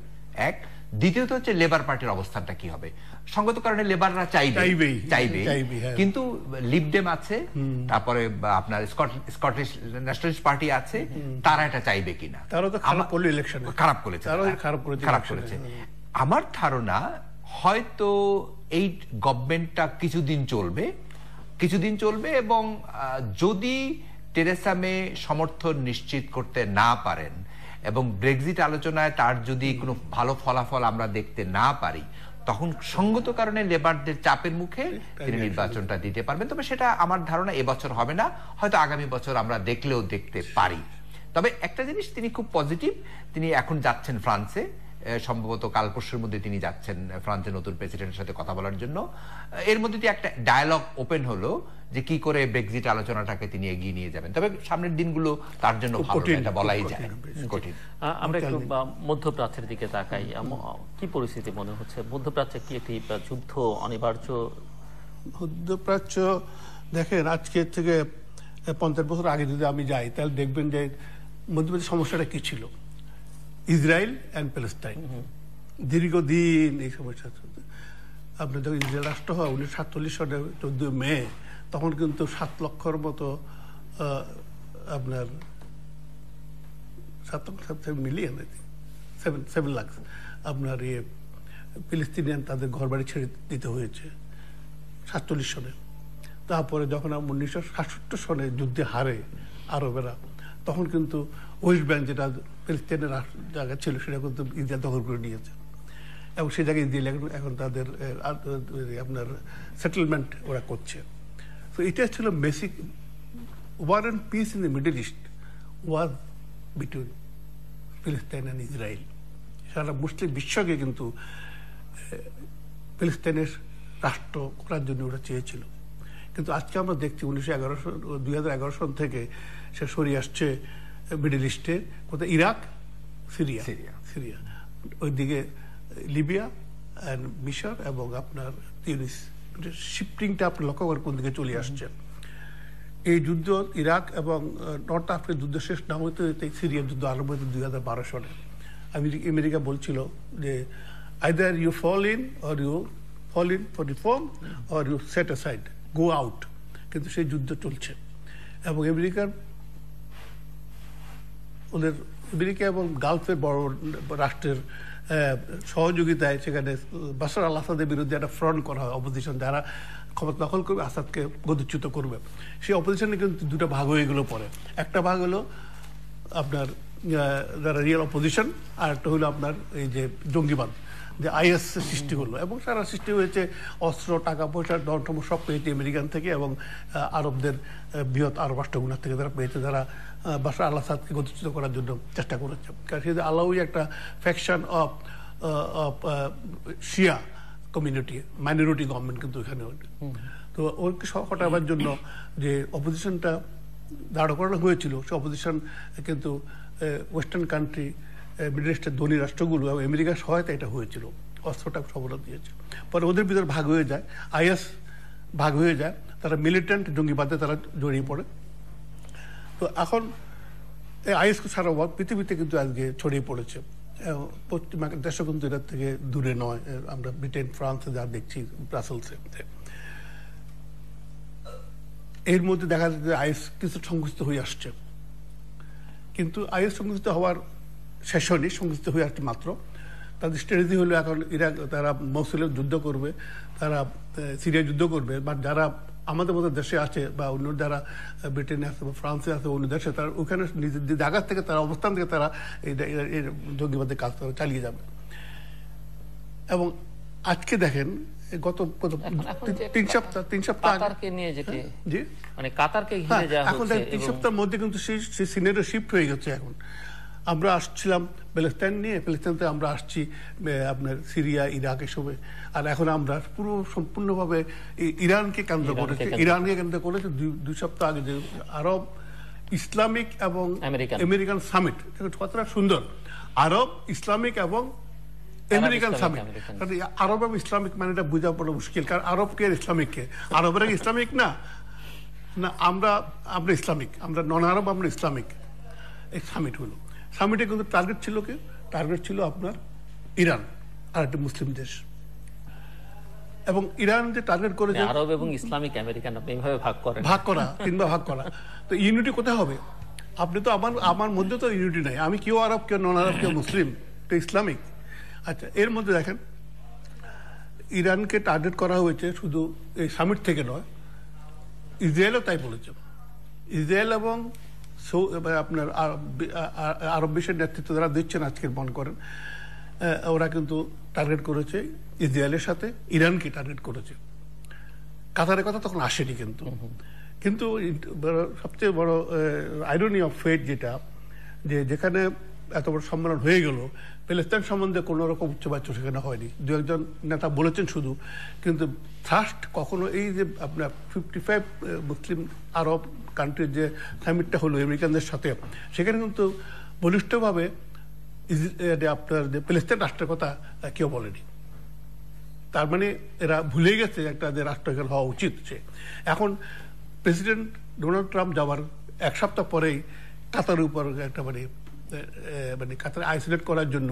এক। দ্বিতীয়ত হচ্ছে লেবার পার্টির অবস্থানটা কি হবে। সঙ্গত কারণে লেবাররা চাইবে, কিন্তু লিবডেম আছে, তারপরে আপনার স্কটিশ ন্যাশনালিস্ট পার্টি আছে, তারা এটা চাইবে কিনা। খারাপ করেছে। আমার ধারণা হয়তো এই গভর্নমেন্টটা কিছুদিন চলবে, এবং যদি থেরেসা মে সমর্থন নিশ্চিত করতে না পারেন এবং ব্রেক্সিট আলোচনায় তার যদি কোনো ভালো ফলাফল আমরা দেখতে না পারি, তখন সঙ্গত কারণে লেবারদের চাপের মুখে তিনি নির্বাচনটা দিতে পারবেন। তবে সেটা আমার ধারণা এবছর হবে না, হয়তো আগামী বছর আমরা দেখতে পারি। তবে একটা জিনিস তিনি খুব পজিটিভ, তিনি এখন যাচ্ছেন ফ্রান্সে, সম্ভবত কাল পরশুর মধ্যে তিনি যাচ্ছেন ফ্রান্সের নতুন প্রেসিডেন্টের সাথে কথা বলার জন্য। এর মধ্যে দিয়ে একটা ডায়ালগ ওপেন হলো যে কি করে ব্রেক্সিট আলোচনাটাকে তিনি এগিয়ে নিয়ে যাবেন। তবে সামনের দিনগুলো তার জন্য ভালো, এটা বলাই যায় কঠিন। আমরা একটু মধ্যপ্রাচ্যের দিকে তাকাই। কি পরিস্থিতি মনে হচ্ছে মধ্যপ্রাচ্যে? কি একটি যুদ্ধ অনিবার্য? মধ্যপ্রাচ্য দেখেন, আজকে থেকে 50 বছর আগে যদি আমি যাই তাহলে দেখবেন যে মধ্যপ্রাচ্যের সমস্যাটা কি ছিল। ইসরায়েল অ্যান্ড প্যালেস্টাইন, দীর্ঘদিন এই সমস্যা। আপনার যখন ইসরায়েল রাষ্ট্র হয় 1947 সালে 14 মে, তখন কিন্তু 7 লক্ষর মতো আপনার 7 মিলিয়ন 7 লাখ আপনার ফিলিস্তিনিয়ান তাদের ঘর বাড়ি ছেড়ে দিতে হয়েছে 47 সনে। তারপরে যখন 1967 সনে যুদ্ধে হারে আরবেরা, তখন কিন্তু ওয়েস্ট ব্যাংক, যেটা ফিলিস্তিনের জায়গা ছিল, সেটা কিন্তু ইসরায়েল দখল করে নিয়েছে এবং সেই জায়গায় ইসরায়েল এখন তাদের আপনার সেটেলমেন্ট ওরা করছে। তো এটা ছিল basic war and peace in the middle east war between ফিলিস্তিন অ্যান্ড ইসরায়েল। সারা মুসলিম বিশ্বকে কিন্তু ফিলিস্তিনের রাষ্ট্র করার জন্য ওরা চেয়েছিল। কিন্তু আজকে আমরা দেখছি 2011 সন থেকে সে সরিয়ে আসছে মিডল ইস্টে, কোথায় ইরাক, সিরিয়া, ওইদিকে লিবিয়া অ্যান্ড মিশর এবং আপনার তিউনিস। শিফটিংটা আপনি লক্ষ্য করে কোন দিকে চলে আসছে। এই যুদ্ধ ইরাক এবং নর্থ আফ্রিকার যুদ্ধ শেষ না হতে সিরিয়ার যুদ্ধ আরম্ভ হয়েছে 2012 সালে। আমেরিকা বলছিল যে either you fall in or you fall in for reform or you set aside, go out. কিন্তু সেই যুদ্ধ চলছে এবং আমেরিকা এবং গালফের বড় রাষ্ট্রের সহযোগিতায় সেখানে বাশার আল আসাদের বিরুদ্ধে একটা ফ্রন্ট করা হয়, অপোজিশন, যারা ক্ষমতা দখল করবে, আসাদকে গদিচ্যুত করবে। সেই অপোজিশনে কিন্তু দুটো ভাগ হয়ে গেল পরে। একটা ভাগ হলো আপনার যারা রিয়েল অপোজিশন, আর একটা হলো আপনার এই যে জঙ্গিবাদ, যে আইএস সৃষ্টি হলো। এবং সারা সৃষ্টি হয়েছে অস্ত্র, টাকা পয়সা, ধন সব পেয়েছে আমেরিকান থেকে এবং আরবদের বৃহৎ আরব রাষ্ট্রগুলোর থেকে যারা পেয়েছে, যারা বাশার আল আসাদকে গতিচ্যুত করার জন্য চেষ্টা করেছে। কারণ সে আলাউই একটা ফ্যাকশন অফ শিয়া কমিউনিটি, মাইনরিটি গভর্নমেন্ট কিন্তু এখানে। তো ওকে হটাবার জন্য যে অপোজিশনটা দাঁড় করানো হয়েছিল, সে অপোজিশন কিন্তু ওয়েস্টার্ন কান্ট্রি, মিডল ইস্টের ধনী রাষ্ট্রগুলো এবং আমেরিকার সহায়তা এটা হয়েছিল, অস্ত্রটা সফলতা দিয়েছে। পরে ওদের ভিতরে ভাগ হয়ে যায়, আইএস ভাগ হয়ে যায়, তারা মিলিটেন্ট জঙ্গিবাদে তারা জড়িয়ে পড়ে। তো এখন এই আইএসকে সারা পৃথিবীতে কিন্তু আজকে ছড়িয়ে পড়েছে। পশ্চিমা দেশও কিন্তু এটার থেকে দূরে নয়। আমরা ব্রিটেন, ফ্রান্সে যা দেখছি, ব্রাসেলসে, এর মধ্যে দেখা যাচ্ছে যে আইএস কিছু সংকুচিত হয়ে আসছে। কিন্তু আইএস সংকুচিত হওয়ার শেষ হয়নি, সংকুচিত হয়ে আসছে মাত্র। তাদের স্ট্র্যাটেজি হলো এখন ইরাক, তারা মসুলে যুদ্ধ করবে, তারা সিরিয়ায় যুদ্ধ করবে, বা যারা আমাদের মতো দেশে আছে বা অন্য যারা ব্রিটেনে আছে বা ফ্রান্সে আছে, অন্য দেশে, তারা ওখানে নিজের জায়গা থেকে, তারা অবস্থান থেকে তারা এই জঙ্গিবাদের কাজ তারা চালিয়ে যাবে। এবং আজকে দেখেন গত 3 সপ্তাহ কাতারকে নিয়ে যেতে, জি মানে কাতারকে ঘিরে যাওয়া হচ্ছে, এখন 3 সপ্তাহের মধ্যে কিন্তু সেই সিনারিও শিফট হয়ে গেছে। এখন আমরা আসছিলাম প্যালেস্টাইন নিয়ে, প্যালেস্টাইন থেকে আমরা আসছি আপনার সিরিয়া, ইরাক এসবে, আর এখন আমরা পুরো সম্পূর্ণভাবে ইরানকে কেন্দ্র করেছে। 2 সপ্তাহ আগে যে আরব ইসলামিক এবং আমেরিকান সামিট, কতটা সুন্দর, আরব ইসলামিক এবং আমেরিকান সামিট। আরব এবং ইসলামিক মানে এটা বোঝা বড় মুশকিল, কারণ আরব কে ইসলামিক কে? আরবেরা ইসলামিক না, আমরা ইসলামিক, আমরা নন আরব, আমরা ইসলামিক। এই সামিট হলো, সামিটে কিন্তু টার্গেট ছিল আপনার ইরান, আর একটা মুসলিম দেশ। এবং ইরান যে টার্গেট করেছে আরব এবং ইসলামিক আমেরিকান, আপনি এইভাবে ভাগ করা 3 ভাগ করা। তো ইউনিটি কোথায় হবে? আপনি তো আমার মধ্যে তো ইউনিটি নাই, আমি কেউ আরব, কেউ নন আরব, কেউ মুসলিম, তো ইসলামিক। আচ্ছা, এর মধ্যে দেখেন ইরানকে টার্গেট করা হয়েছে শুধু এই সামিট থেকে নয়, ইসরায়েলও তাই বলেছে। ইসরায়েল এবং আপনার আরব বিশ্বের নেতৃত্ব যারা দিচ্ছেন আজকের মনে করেন, ওরা কিন্তু টার্গেট করেছে ইসরায়েলের সাথে ইরানকে টার্গেট করেছে। কাতারের কথা তখন আসেনি কিন্তু সবচেয়ে বড় আইরনি অফ ফেট যেটা, যে যেখানে এত বড় সম্মেলন হয়ে গেল, প্যালেস্টাইন সম্বন্ধে কোনো রকম উচ্চবাচ্য সেখানে হয়নি, দু একজন নেতা বলেছেন শুধু, কিন্তু থ্রাস্ট কখনো এই যে আপনার 55 মুসলিম আরব কান্ট্রির যে সামিটটা হলো আমেরিকানদের সাথে, সেখানে কিন্তু বলিষ্ঠভাবে আপনার যে প্যালেস্টাইন রাষ্ট্রের কথা কেউ বলেনি। তার মানে এরা ভুলে গেছে একটা যে রাষ্ট্র এখানে হওয়া উচিত। সে এখন প্রেসিডেন্ট ডোনাল্ড ট্রাম্প যাওয়ার এক সপ্তাহ পরেই কাতারের উপর একটা মানে কাতার আইসোলেট করার জন্য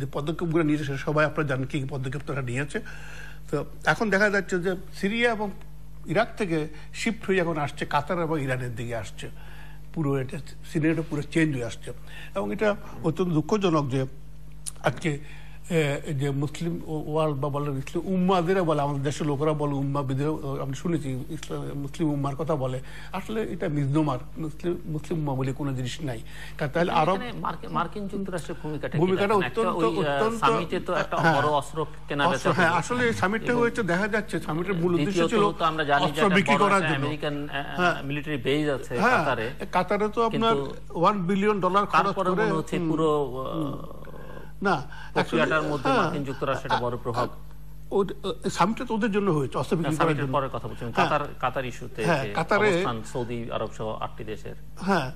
যে পদক্ষেপগুলো নিয়েছে সেটা সবাই আপনারা জানেন কি পদক্ষেপ তারা নিয়েছে। তো এখন দেখা যাচ্ছে যে সিরিয়া এবং ইরাক থেকে শিফট হয়ে এখন আসছে কাতার এবং ইরানের দিকে আসছে, পুরো এটা সিনারিটা পুরো চেঞ্জ হয়ে আসছে। এবং এটা অত্যন্ত দুঃখজনক যে আজকে যে মুসলিম ওয়ার্ল্ড বা বলে ইসলাম উম্মাদেরা বলে, আমাদের দেশের লোকেরা বলে উম্মা বিদেহ, আমি শুনেছি ইসলাম মুসলিম উম্মার কথা বলে, আসলে এটা মিসনোমার। মুসলিম উম্মা বলে কোনো জিনিস নাই। তাহলে আরব মার্কিন যুক্তরাষ্ট্রের ভূমিকাটা অত্যন্ত হ্যাঁ, আসলে সামিটটা হয়েছে দেখা যাচ্ছে সামিটের মূল উদ্দেশ্য ছিল অস্ত্র বিক্রি করার জন্য। মিলিটারি বেজ আছে কাতারে, তো আপনার $1 বিলিয়ন খরচ করে পুরো না, মার্কিন যুক্তরাষ্ট্রের বড় প্রভাব সামিটটা তো ওদের জন্য হয়েছে, অস্ত্র বিক্রি করার জন্য। পরে কথা বলছেন কাতার ইস্যুতে, কাতারে সৌদি আরব সহ 8টি দেশের, হ্যাঁ,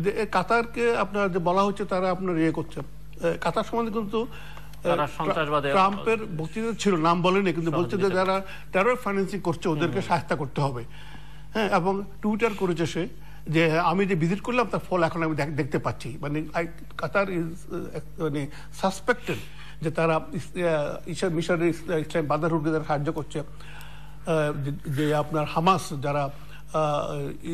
যে কাতারকে আপনার যে বলা হচ্ছে তারা আপনার ইয়ে করছে। কাতার সম্বন্ধে কিন্তু ট্রাম্পের বক্তৃতা ছিল, নাম বলেনি, কিন্তু বলছে যে যারা টেরর ফাইন্যান্সিং করছে ওদেরকে সহায়তা করতে হবে। হ্যাঁ, এবং টুইটার করেছে সে যে আমি যে ভিজিট করলাম তার ফল এখন আমি দেখতে পাচ্ছি। মানে কাতার ইজ মানে সাসপেক্টেড যে তারা মিশরে ইসলাম ব্রাদারহুডকে যারা সাহায্য করছে, যে আপনার হামাস যারা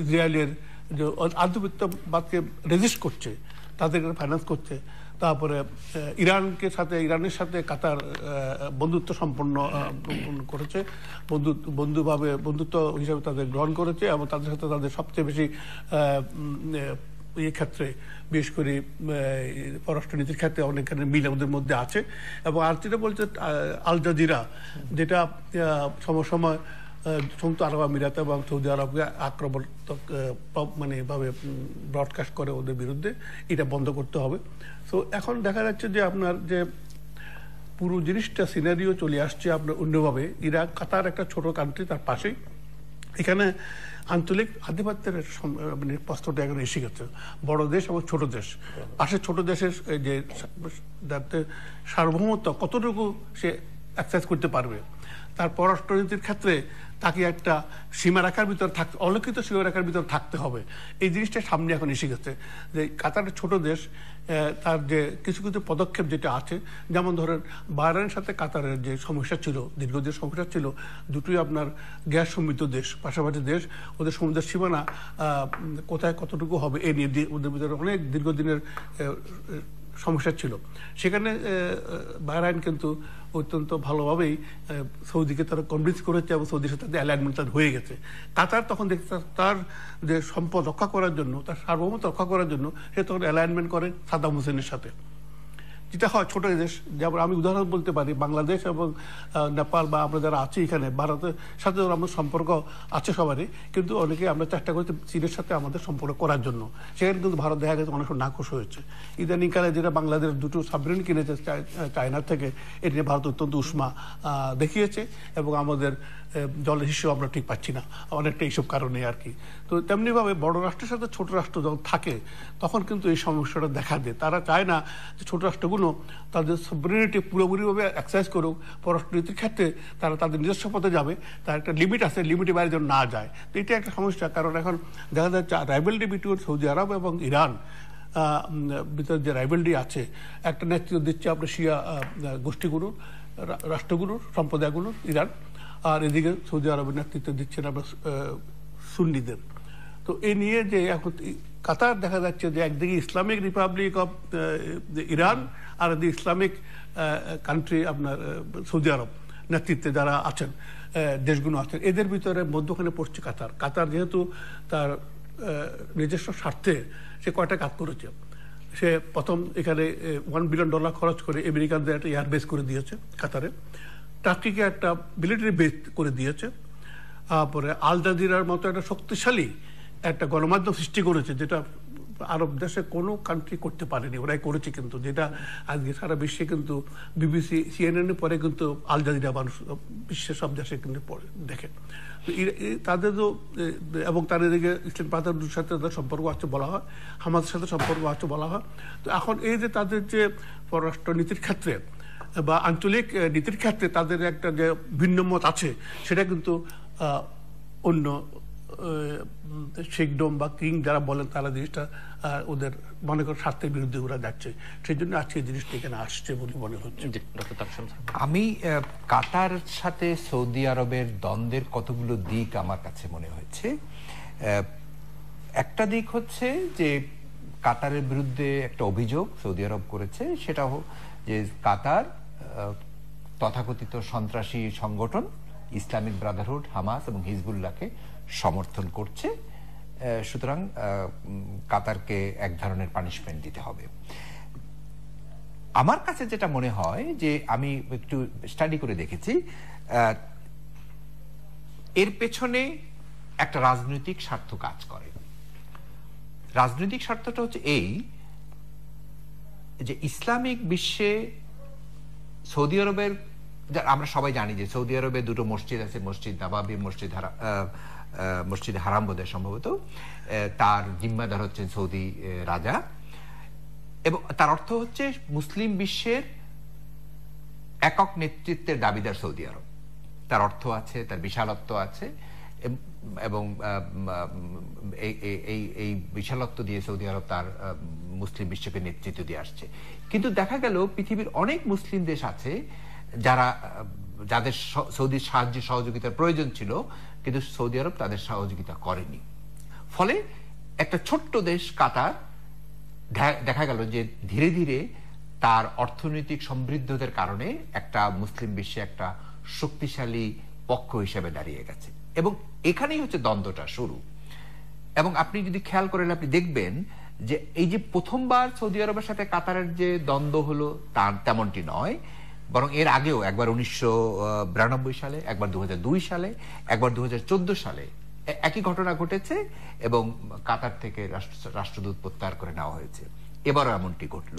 ইসরায়েলের যে আধিপত্যবাদকে রেজিস্ট করছে তাদেরকে ফাইন্যান্স করছে। তারপরে ইরানের সাথে কাতার বন্ধুত্ব সম্পন্ন করেছে, বন্ধুত্ব হিসাবে তাদের গ্রহণ করেছে, এবং তাদের সাথে তাদের সবচেয়ে বেশি ক্ষেত্রে বিশেষ করে পররাষ্ট্রনীতির ক্ষেত্রে অনেকখানি মিল ওদের মধ্যে আছে। এবং আর যেটা বলছে আল জাজিরা, যেটা সময় সংযুক্ত আরব আমিরাত এবং সৌদি আরবকে আক্রমণাত্মক মানে ভাবে ব্রডকাস্ট করে ওদের বিরুদ্ধে, এটা বন্ধ করতে হবে। তো এখন দেখা যাচ্ছে যে আপনার যে পুরো জিনিসটা সিনারিও চলে আসছে আপনার অন্যভাবে। ইরাক, কাতার একটা ছোট কান্ট্রি, তার পাশেই এখানে আঞ্চলিক আধিপত্যের মানে প্রশ্নটা এখন এসে গেছে। বড় দেশ এবং ছোট দেশ, পাশের ছোট দেশের যে যাতে সার্বভৌমত্ব কতটুকু সে অ্যাক্সেস করতে পারবে, তার পররাষ্ট্রনীতির ক্ষেত্রে তাকে একটা সীমারেখার ভিতর থাকতে, অলিখিত সীমারেখার ভিতর থাকতে হবে। এই জিনিসটা সামনে এখন এসে গেছে যে কাতারের ছোট দেশ, তার যে কিছু কিছু পদক্ষেপ যেটা আছে, যেমন ধরেন বাহরাইনের সাথে কাতারের যে সমস্যা ছিল, দীর্ঘদিনের সমস্যা ছিল, দুটোই আপনার গ্যাস সমৃদ্ধ দেশ, পাশাপাশি দেশ, ওদের সমুদ্রের সীমানা কোথায় কতটুকু হবে এ নিয়ে ওদের ভিতরে অনেক দীর্ঘদিনের সমস্যা ছিল। সেখানে বাহরাইন কিন্তু অত্যন্ত ভালোভাবেই সৌদিকে তারা কনভিন্স করেছে এবং সৌদির সাথে অ্যালাইনমেন্ট তার হয়ে গেছে। কাতার তখন দেখতে তার যে সম্পদ রক্ষা করার জন্য, তার সার্বভৌমত্ব রক্ষা করার জন্য সে তখন অ্যালাইনমেন্ট করে সাদ্দাম হোসেনের সাথে, যেটা হয় ছোট দেশ। যেমন আমি উদাহরণ বলতে পারি, বাংলাদেশ এবং নেপাল বা আমরা যারা আছি এখানে, ভারতের সাথে আমাদের সম্পর্ক আছে সবারই, কিন্তু অনেকে আমরা চেষ্টা করছি চীনের সাথে আমাদের সম্পর্ক করার জন্য। সেখানে কিন্তু ভারত দেখা গেছে অনেক নাকশ হয়েছে। ইদানিংকালে যেটা বাংলাদেশ দুটো সাবমেরিন কিনেছে চায়নার থেকে, এ নিয়ে ভারত অত্যন্ত উষ্মা দেখিয়েছে, এবং আমাদের জলের হিসেবে আমরা ঠিক পাচ্ছি না অনেকটা এইসব কারণে আর কি। তো তেমনিভাবে বড় রাষ্ট্রের সাথে ছোট রাষ্ট্র যখন থাকে তখন কিন্তু এই সমস্যাটা দেখা দেয়। তারা চায় না যে ছোট রাষ্ট্রগুলো তাদের সভরেনিটি পুরোপুরিভাবে এক্সারসাইজ করুক, পররাষ্ট্রনীতির ক্ষেত্রে তারা তাদের নিজস্ব পথে যাবে, তার একটা লিমিট আছে, লিমিটের বাইরে যেন না যায়। তো এটা একটা সমস্যা, কারণ এখন দেখা যাচ্ছে রাইভেলরি বিটুইন সৌদি আরব এবং ইরান ভিতরে যে রাইভেলরি আছে, একটা নেতৃত্ব দিচ্ছে আপনার শিয়া গোষ্ঠীগুলোর, রাষ্ট্রগুলোর, সম্প্রদায়গুলোর ইরান, আর এদিকে সৌদি আরবের নেতৃত্ব দিচ্ছেন আমরা সুন্নিদের। তো এ নিয়ে যে এখন কাতার দেখা যাচ্ছে যে একদিকে ইসলামিক রিপাবলিক অফ ইরান আর এদিকে ইসলামিক কান্ট্রি আপনার সৌদি আরব নেতৃত্বে যারা আছেন, দেশগুলো আছেন, এদের ভিতরে মধ্যখানে পড়ছে কাতার। কাতার যেহেতু তার নিজস্ব স্বার্থে সে কয়টা কাজ করেছে, সে প্রথম এখানে $1 বিলিয়ন খরচ করে আমেরিকানদের একটা এয়ারবেস করে দিয়েছে কাতারে, টার্কিকে একটা মিলিটারি বেস করে দিয়েছে, তারপরে আল জাজিরার মতো একটা শক্তিশালী একটা গণমাধ্যম সৃষ্টি করেছে, যেটা আরব দেশে কোনো কান্ট্রি করতে পারেনি, ওরাই করেছে। কিন্তু যেটা আজকে সারা বিশ্বে কিন্তু বিবিসি CNN এর পরে কিন্তু আল জাজিরা মানুষ বিশ্বের সব দেশে কিন্তু দেখে। তাদের তো এবং তাদের দিকে ইসলাম ব্রাদারহুডের সাথে তাদের সম্পর্ক আছে বলা হয়, হামাসের সাথে সম্পর্ক আছে বলা হয়। তো এখন এই যে তাদের যে পররাষ্ট্র নীতির ক্ষেত্রে বা আঞ্চলিক নীতির ক্ষেত্রে তাদের একটা যে ভিন্ন মত আছে, সেটা কিন্তু অন্য শেখডম বা কিং যারা বলেন তারা জিনিসটা ওদের মনে করেন স্বার্থের বিরুদ্ধে ওরা যাচ্ছে। সেই জন্য আজকে জিনিসটা এখানে আসছে বলে মনে হচ্ছে। আমি কাতার সাথে সৌদি আরবের দ্বন্দ্বের কতগুলো দিক আমার কাছে মনে হয়েছে। একটা দিক হচ্ছে যে কাতারের বিরুদ্ধে একটা অভিযোগ সৌদি আরব করেছে, সেটা যে কাতার তথাকথিত সন্ত্রাসী সংগঠন ইসলামিক ব্রাদারহুড, হামাস এবং হিজবুল্লাহকে সমর্থন করছে, সুতরাং কাতারকে এক ধরনের পানিশমেন্ট দিতে হবে। আমার কাছে যেটা মনে হয় যে আমি একটু স্টাডি করে দেখেছি, এর পেছনে একটা রাজনৈতিক স্বার্থ কাজ করে। রাজনৈতিক স্বার্থটা হচ্ছে এই যে ইসলামিক বিশ্বে সৌদি আরবের, আমরা সবাই জানি যে সৌদি আরবে দুটো মসজিদ আছে, মসজিদ নাবাবি, মসজিদ হারাম বোধহয় সম্ভবত, তার জিম্মাদার হচ্ছেন সৌদি রাজা। এবং তার অর্থ হচ্ছে মুসলিম বিশ্বের একক নেতৃত্বের দাবিদার সৌদি আরব। তার অর্থ আছে, তার বিশালত্ব আছে, এবং এই বিশালত্ব দিয়ে সৌদি আরব তার মুসলিম বিশ্বকে নেতৃত্ব দিয়ে আসছে। কিন্তু দেখা গেল পৃথিবীর অনেক মুসলিম দেশ আছে যাদের সৌদির সাহায্য সহযোগিতার প্রয়োজন ছিল, কিন্তু সৌদি আরব তাদের সহযোগিতা করেনি। ফলে একটা ছোট্ট দেশ কাতার দেখা গেল যে ধীরে ধীরে তার অর্থনৈতিক সমৃদ্ধতার কারণে একটা মুসলিম বিশ্বে একটা শক্তিশালী পক্ষ হিসেবে দাঁড়িয়ে গেছে। এবং এখানেই হচ্ছে দ্বন্দ্বটা শুরু। এবং আপনি যদি খেয়াল করেন আপনি দেখবেন যে এই যে প্রথমবার সৌদি আরবের সাথে কাতারের যে দ্বন্দ্ব হলো তা তেমনটি নয়, বরং এর আগেও একবার 1992 সালে, একবার 2002 সালে, একবার 2014 সালে একই ঘটনা ঘটেছে এবং কাতার থেকে রাষ্ট্রদূত প্রত্যাহার করে নেওয়া হয়েছে। এবারও এমনটি ঘটল।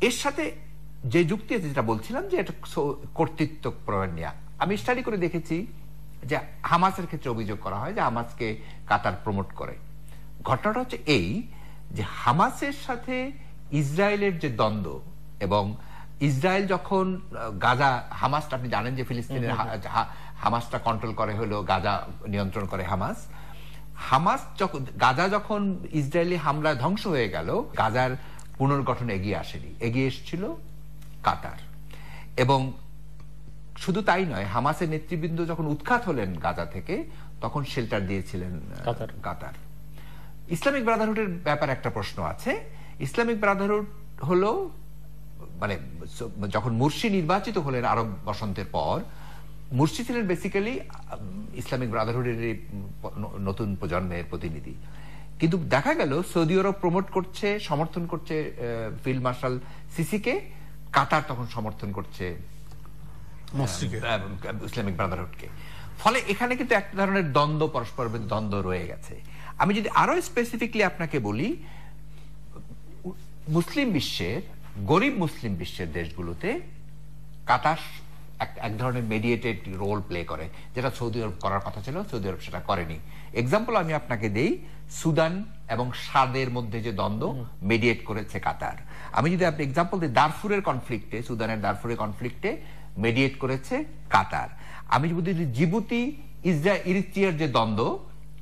এর সাথে যে যুক্তি আছে যেটা বলছিলাম যে এটা কর্তৃত্ব প্রমাণ নেওয়া, আমি স্টাডি করে দেখেছি যে হামাসের ক্ষেত্রে অভিযোগ করা হয় যে হামাসকে কাতার প্রমোট করে। ঘটনাটা হচ্ছে এই যে হামাসের সাথে ইসরায়েলের যে দ্বন্দ্ব, এবং ইসরায়েল যখন গাজা, হামাসটা আপনি জানেন যে ফিলিস্তিনের হামাসটা কন্ট্রোল করে হলো, গাজা নিয়ন্ত্রণ করে হামাস। যখন গাজা যখন ইসরায়েলি হামলায় ধ্বংস হয়ে গেল, গাজার পুনর্গঠন এগিয়ে আসেনি, এগিয়ে এসেছিল কাতার। এবং শুধু তাই নয়, হামাসের নেতৃবৃন্দ যখন উৎখাত হলেন গাজা থেকে, তখন শেল্টার দিয়েছিলেন কাতার। ইসলামিক ব্রাদারহুডের ব্যাপারে একটা প্রশ্ন আছে। ইসলামিক ব্রাদারহুড হলো মানে যখন মুরসি নির্বাচিত হলেন আরব বসন্তের পর, মুরসি ছিলেন বেসিক্যালি ইসলামিক ব্রাদারহুডের নতুন প্রজন্মের প্রতিনিধি। কিন্তু দেখা গেল সৌদি আরব প্রমোট করছে, সমর্থন করছে ফিল্ড মার্শাল সিসিকে, কাতার তখন সমর্থন করছে ইসলামিক ব্রাদারহুডকে। ফলে এখানে কিন্তু এক ধরনের দ্বন্দ্ব, পরস্পর দ্বন্দ্ব রয়ে গেছে। আমি যদি আরো স্পেসিফিকলি আপনাকে বলি, মুসলিম বিশ্বের, গরিব মুসলিম বিশ্বের দেশগুলোতে কাতার এক ধরনের মেডিয়েটেড রোল প্লে করে, যেটা সৌদি আরব করার কথা ছিল, সৌদি আরব সেটা করেনি। এক্সাম্পল আমি আপনাকে দেই, সুদান এবং সাদের মধ্যে যে দ্বন্দ্ব, মেডিয়েট করেছে কাতার। আমি যদি আপনি এক্সাম্পল দিই, দারফুরের কনফ্লিক্টে, সুদানের দারফুরের কনফ্লিক্টে মেডিয়েট করেছে কাতার। আমি যদি জিবুতি ইরিত্রিয়ার যে দ্বন্দ্ব,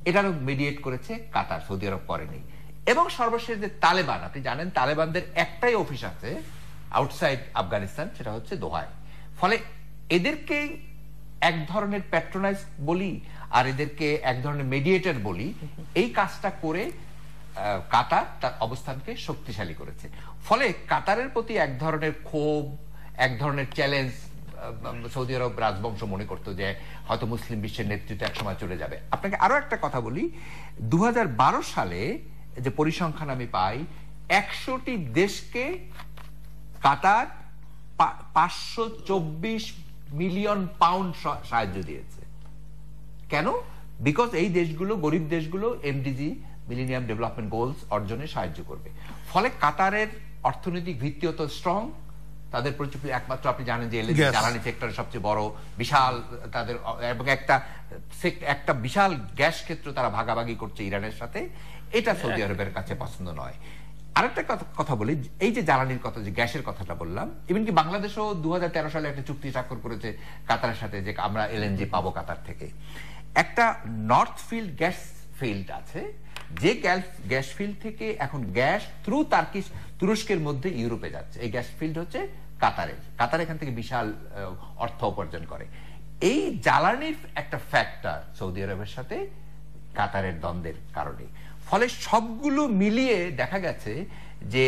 এটারও মেডিয়েট করেছে কাতার, সৌদি আরব করেনি। এবং সর্বশেষ যে তালেবান, আপনি জানেন তালেবানদের একটাই অফিস আছে আউটসাইড আফগানিস্তান, সেটা হচ্ছে দোহায়। ফলে এদেরকে এক ধরনের প্যাট্রোনাইজ বলি আর এদেরকে এক ধরনের মেডিয়েটর বলি, এই কাজটা করে কাতার তার অবস্থানকে শক্তিশালী করেছে। ফলে কাতারের প্রতি এক ধরনের ক্ষোভ, এক ধরনের চ্যালেঞ্জ সৌদি আরব রাজবংশ মনে করতো যে হয়তো মুসলিম বিশ্বের নেতৃত্ব একসময় চলে যাবে। আপনাকে আরো একটা কথা বলি, 2012 সালে যে পরিসংখ্যান আমি পাই, 100টি দেশকে কাতার 524 মিলিয়ন পাউন্ড সাহায্য দিয়েছে। কেন? বিকজ এই দেশগুলো, গরিব দেশগুলো, এমডিজি মিলেনিয়াম ডেভেলপমেন্ট গোলস অর্জনে সাহায্য করবে। ফলে কাতারের অর্থনৈতিক ভিত্তি অত স্ট্রং, তাদের প্রচুর একমাত্র আপনি জানেন যে এলএনজি জ্বালানি সেক্টরের সবচেয়ে বড় বিশাল তাদের, এবং একটা বিশাল গ্যাস ক্ষেত্র তারা ভাগাভাগি করছে ইরানের সাথে, এটা সৌদি আরবের কাছে পছন্দ নয়। আরেকটা কথা বলি, এই যে জ্বালানির কথা, যে গ্যাসের কথাটা বললাম, ইভেন কি বাংলাদেশও 2013 সালে একটা চুক্তি স্বাক্ষর করেছে কাতারের সাথে যে আমরা এলএনজি পাবো কাতার থেকে। একটা নর্থ ফিল্ড গ্যাস ফিল্ড আছে, যে গ্যাস ফিল্ড থেকে এখন গ্যাস থ্রু তুরস্কের মধ্যে ইউরোপে যাচ্ছে। এই গ্যাস ফিল্ড হচ্ছে কাতারের। কাতার এখান থেকে বিশাল অর্থ উপার্জন করে। এই জ্বালানির একটা ফ্যাক্টর সৌদি আরবের সাথে কাতারের দ্বন্দ্বের কারণে। ফলে সবগুলো মিলিয়ে দেখা গেছে যে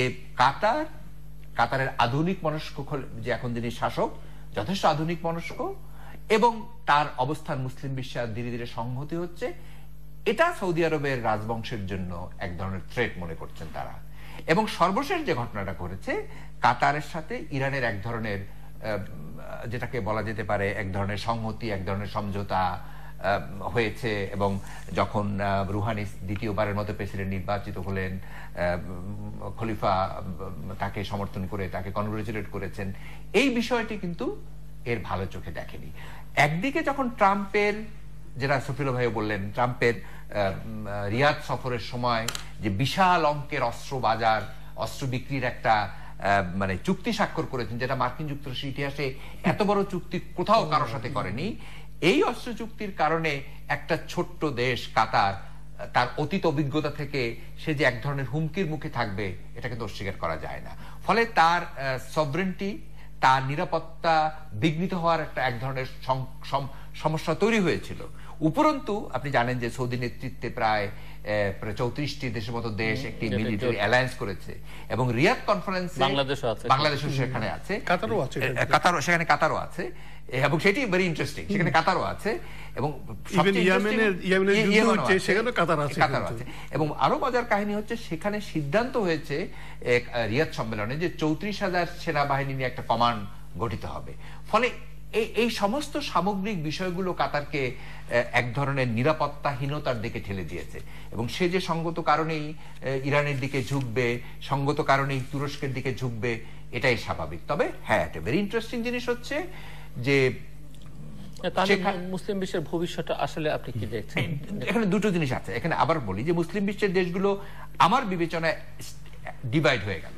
কাতারের আধুনিক মনস্ক, যে এখন যিনি শাসক, যথেষ্ট আধুনিক মনস্ক, এবং তার অবস্থান মুসলিম বিশ্বে ধীরে ধীরে সংহতি হচ্ছে। এটা সৌদি আরবের রাজবংশের জন্য এক ধরনের থ্রেট মনে করছেন তারা। এবং সর্বশেষ যে ঘটনাটা ঘটেছে, কাতারের সাথে ইরানের এক ধরনের, যেটাকে বলা যেতে পারে এক ধরনের সংহতি, এক ধরনের সমঝোতা হয়েছে। এবং যখন রুহানি দ্বিতীয়বারের মতো প্রেসিডেন্ট নির্বাচিত হলেন, খলিফা তাকে সমর্থন করে তাকে কনগ্রেচুলেট করেছেন, এই বিষয়টি কিন্তু এর ভালো চোখে দেখেনি। একদিকে যখন ট্রাম্পের, যেটা সফিল ভাই বললেন, ট্রাম্পের রিয়াদ সফরের সময় যে বিশাল অঙ্কের অস্ত্র বাজার, অস্ত্র বিক্রির একটা মানে চুক্তি স্বাক্ষর করেছেন, যেটা মার্কিন যুক্তরাষ্ট্রের ইতিহাসে এত বড় চুক্তি কোথাও কারোর সাথে করেনি। এই অস্ত্র চুক্তির কারণে একটা ছোট্ট দেশ কাতার তার অতীত অভিজ্ঞতা থেকে সে যে এক ধরনের হুমকির মুখে থাকবে, এটা কিন্তু অস্বীকার করা যায় না। ফলে তার সভরেন্টি, তার নিরাপত্তা বিঘ্নিত হওয়ার একটা এক ধরনের সমস্যা তৈরি হয়েছিল। উপরন্তু আপনি জানেন যে সৌদি নেতৃত্বে প্রায় 34টি দেশের মতো দেশ একটি মিলিটারি অ্যালায়েন্স করেছে, এবং রিয়াদ কনফারেন্সে বাংলাদেশও সেখানে আছে, সেখানে কাতারও আছে, এবং সেটি ভেরি ইন্টারেস্টিং, সেখানে কাতারও আছে, এবং কাতারও আছে। এবং আরো মজার কাহিনী হচ্ছে, সেখানে সিদ্ধান্ত হয়েছে রিয়াদ সম্মেলনে যে 34,000 সেনাবাহিনী নিয়ে একটা কমান্ড গঠিত হবে। ফলে এই সমস্ত সামগ্রিক বিষয়গুলো কাতারকে এক ধরনের নিরাপত্তাহীনতার দিকে ঠেলে দিয়েছে, এবং সে যে সঙ্গত কারণেই ইরানের দিকে ঝুঁকবে, সঙ্গত কারণেই তুরস্কের দিকে ঝুঁকবে, এটাই স্বাভাবিক। তবে হ্যাঁ, একটা ভেরি ইন্টারেস্টিং জিনিস হচ্ছে যে মুসলিম বিশ্বের ভবিষ্যৎ আসলে আপনি কি দেখছেন? এখানে দুটো জিনিস আছে। এখানে আবার বলি যে মুসলিম বিশ্বের দেশগুলো আমার বিবেচনায় ডিভাইড হয়ে গেল।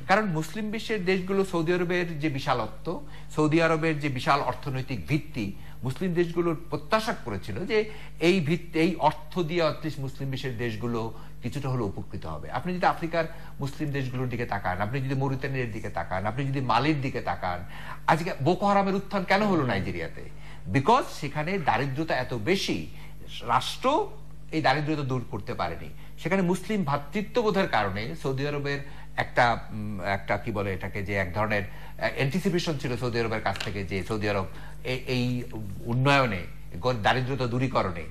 কারণ মুসলিম বিশ্বের দেশগুলো সৌদি আরবের যে বিশালত্ব, সৌদি আরবের যে বিশাল অর্থনৈতিক ভিত্তি, মুসলিম দেশগুলোর প্রত্যাশা করেছিল যে এই অর্থ দিয়ে অ্যাটলিস্ট মুসলিম বিশ্বের দেশগুলো কিছুটা হলো উপকৃত হবে। আপনি যদি আফ্রিকার মুসলিম দেশগুলোর দিকে তাকান, আপনি যদি মরিতানিয়ার দিকে তাকান, আপনি যদি মালির দিকে তাকান, আজকে বোকো হারামের উত্থান কেন হলো নাইজেরিয়াতে? বিকজ সেখানে দারিদ্রতা এত বেশি, রাষ্ট্র এই দারিদ্রতা দূর করতে পারেনি। সেখানে মুসলিম ভ্রাতৃত্ববোধের কারণে সৌদি আরবের একটা কি বলে এটাকে, যে এক ধরনের অ্যান্টিসিপেশন ছিল সৌদি আরবের কাছ থেকে যে সৌদি আরব এই উন্নয়নে, দারিদ্রতা দূরীকরণে